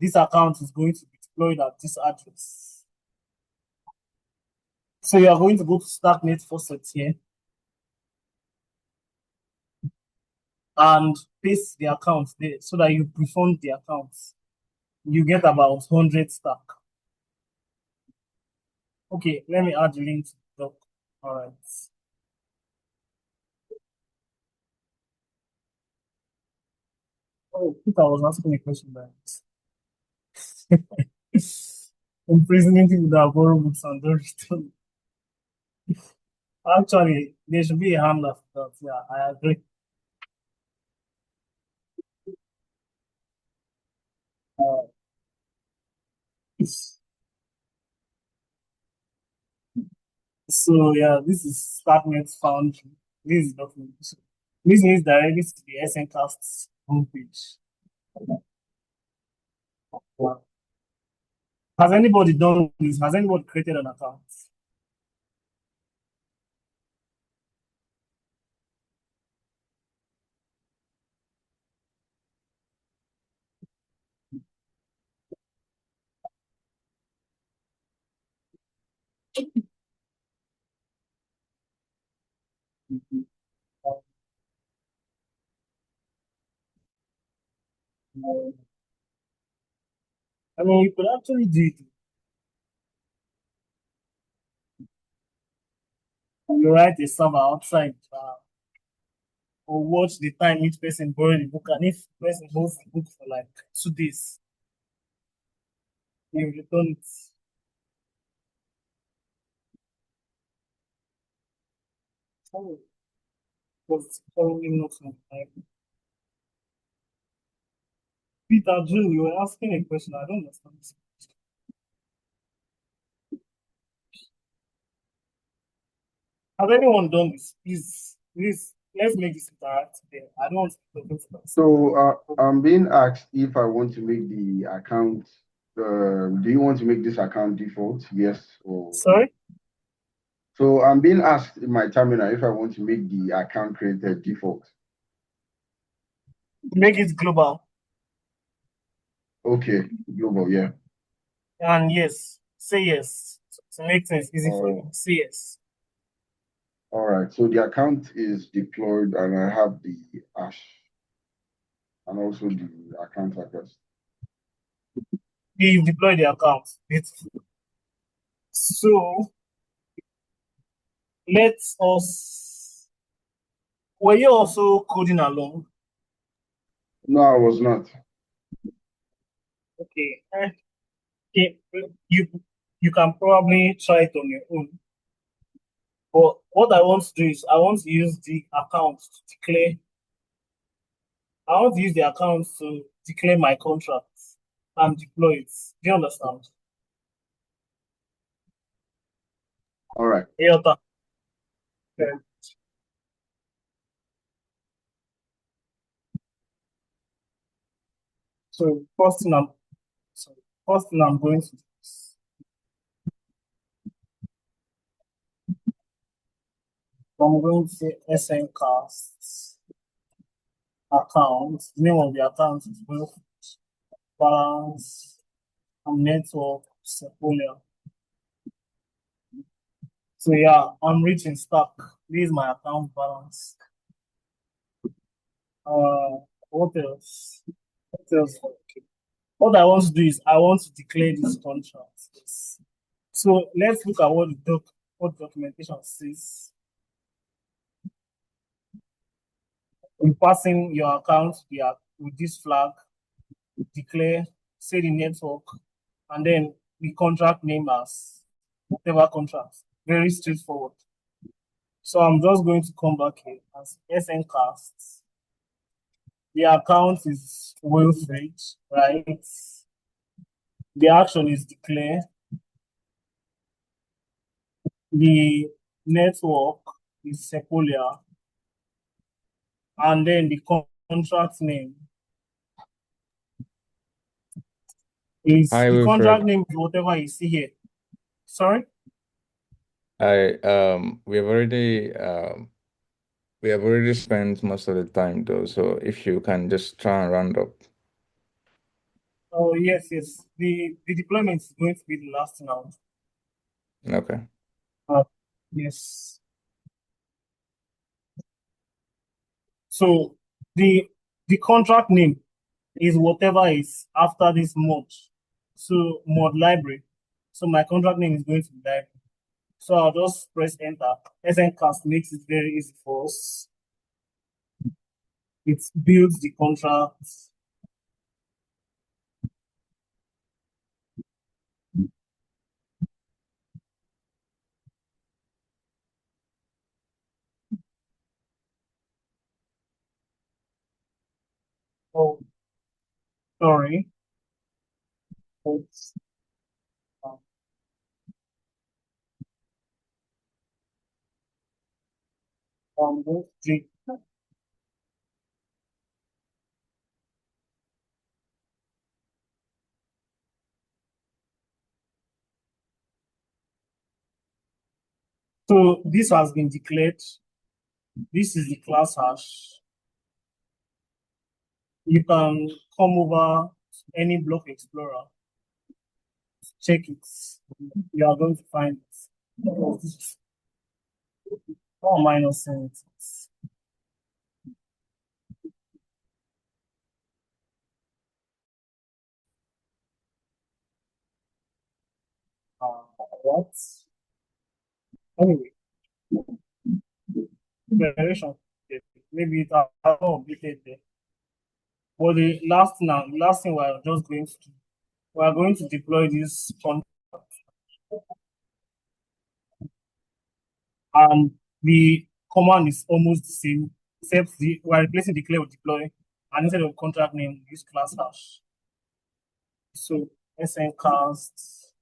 Speaker 2: this account is going to be deployed at this address. So you are going to go to Starknet faucet here and paste the account there so that you refund the account. You get about 100 stack. Okay, let me add the link to the doc. All right. Oh, Peter was asking a question about imprisoning people that borrow books and don't return. Actually, there should be a handler for that. Yeah, I agree. Uh, so yeah, this is Starknet Foundry. This is documentation. This is directly to the SNcast homepage. Wow. Has anybody done this? Has anybody created an account? I mean, you could actually do it. You write a server outside or watch the time each person borrow the book. And if the person holds the book for like 2 days, you return it. Oh, because probably not on time. Peter, June, you were asking a question. I don't understand. Has anyone done this? Please, let's make this interactive. I don't want to be talking to myself.
Speaker 4: So I'm being asked if I want to make the account. Do you want to make this account default? Yes or
Speaker 2: Sorry?
Speaker 4: So I'm being asked in my terminal if I want to make the account created default.
Speaker 2: Make it global.
Speaker 4: Okay, global, yeah.
Speaker 2: And yes, say yes. To make things easy for you, say yes.
Speaker 4: All right, so the account is deployed and I have the hash and also the account address.
Speaker 2: You've deployed the account. Beautiful. So let us. Were you also coding along?
Speaker 4: No, I was not.
Speaker 2: Okay. Okay. You can probably try it on your own. But what I want to do is I want to use the account to declare. I want to use the account to declare my contract and deploy it. Do you understand?
Speaker 4: All right.
Speaker 2: Yeah. So first thing I'm going to do is I'm going to say SNcast account. The name of the account is wealth balance and network portfolio. So yeah, I'm reaching stock. This is my account balance. What else? What else? Okay. What I want to do is I want to declare this contract. Yes. So let's look at what documentation says. In passing your account with this flag, declare, say the network, and then the contract name as whatever contract. Very straightforward. So I'm just going to come back here as SNcast. The account is Wilfred, right? The action is declare. The network is Sepolia. And then the contract name is
Speaker 1: Hi,
Speaker 2: the contract
Speaker 1: Wilfred.
Speaker 2: name is whatever you see here. Sorry?
Speaker 1: We have already spent most of the time though, so if you can just try and round up.
Speaker 2: Oh yes, yes. The deployment is going to be the last now.
Speaker 1: Okay.
Speaker 2: Yes. So the contract name is whatever is after this mod. So mod library. So my contract name is going to be library. So I'll just press enter. SNcast makes it very easy for us. It builds the contract. Oh, sorry. Oops. Three. So this has been declared. This is the class hash. You can come over any block explorer, check it. You are going to find it. Or minus it. What? Anyway, declaration. Maybe it are updated there. But the last thing we are just going to do, we are going to deploy this contract. And the command is almost the same, except we are replacing declare with deploy, and instead of contract name, we use class hash. So SNcast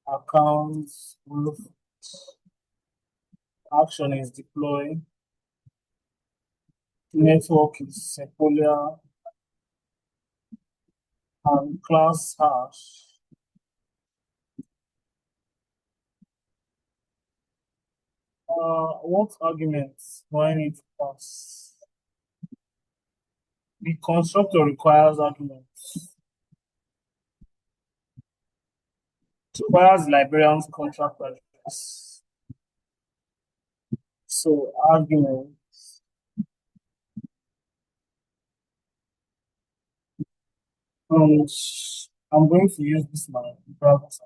Speaker 2: accounts group action is deploy, network is Sepolia, and class hash What arguments do I need to pass? The constructor requires arguments. It requires librarian's contract address. So arguments. And I'm going to use this my browser.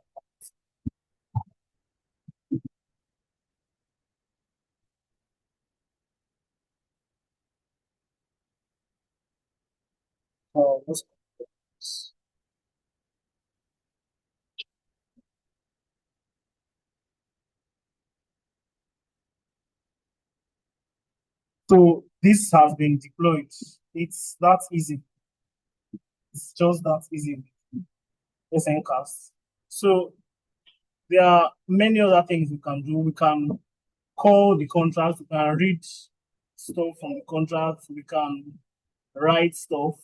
Speaker 2: This So this has been deployed. It's that easy. It's just that easy. SNCast. So there are many other things we can do. We can call the contract. We can read stuff from the contract. We can write stuff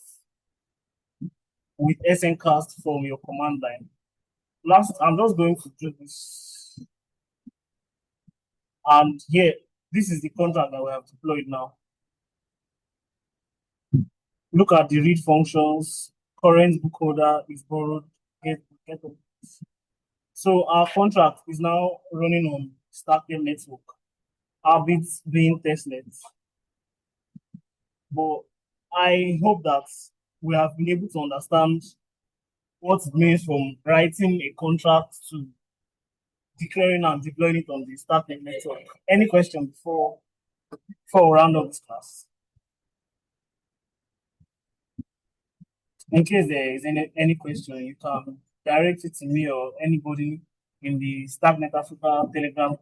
Speaker 2: with SNCast from your command line. Last, I'm just going to do this. And here, this is the contract that we have deployed now. Look at the read functions. Current book holder is borrowed. Get. So our contract is now running on Starknet network. Our bits being testnet. But I hope that we have been able to understand what it means from writing a contract to declaring and deploying it on the Starknet network. Any question before we round up this class? In case there is any question, you can direct it to me or anybody in the Starknet Africa Telegram.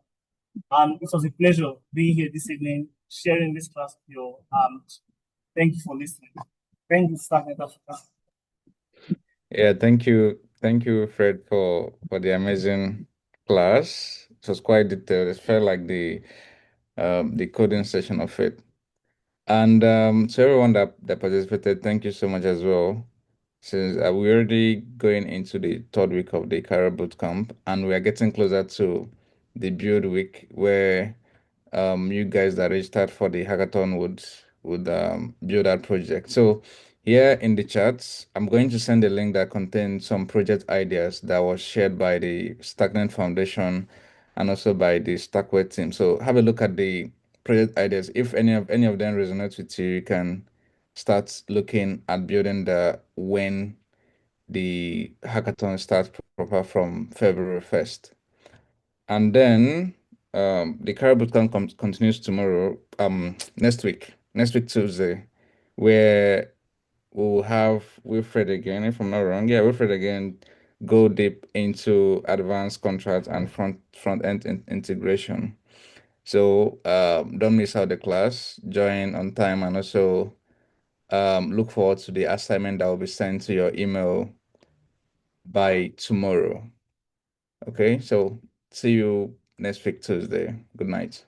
Speaker 2: And it was a pleasure being here this evening, sharing this class with you. Thank you for listening. Thank you, Starknet Africa.
Speaker 1: Yeah, thank you, Fred, for the amazing class. It was quite detailed. It felt like the coding session of it. And to everyone that participated, thank you so much as well. Since we're already going into the third week of the Cairo Bootcamp, and we are getting closer to the build week where you guys that registered for the hackathon would build that project. So here in the chats, I'm going to send a link that contains some project ideas that was shared by the Stagnant Foundation and also by the Stackware team. So have a look at the project ideas. If any of them resonates with you, you can start looking at building the when the hackathon starts proper from February 1st. And then the Cairo Bootcamp continues tomorrow, next week Tuesday, where we'll have Wilfred again, if I'm not wrong. Yeah, Wilfred again go deep into advanced contracts and front end integration. So don't miss out the class, join on time, and also look forward to the assignment that will be sent to your email by tomorrow. Okay, so see you next week Tuesday. Good night.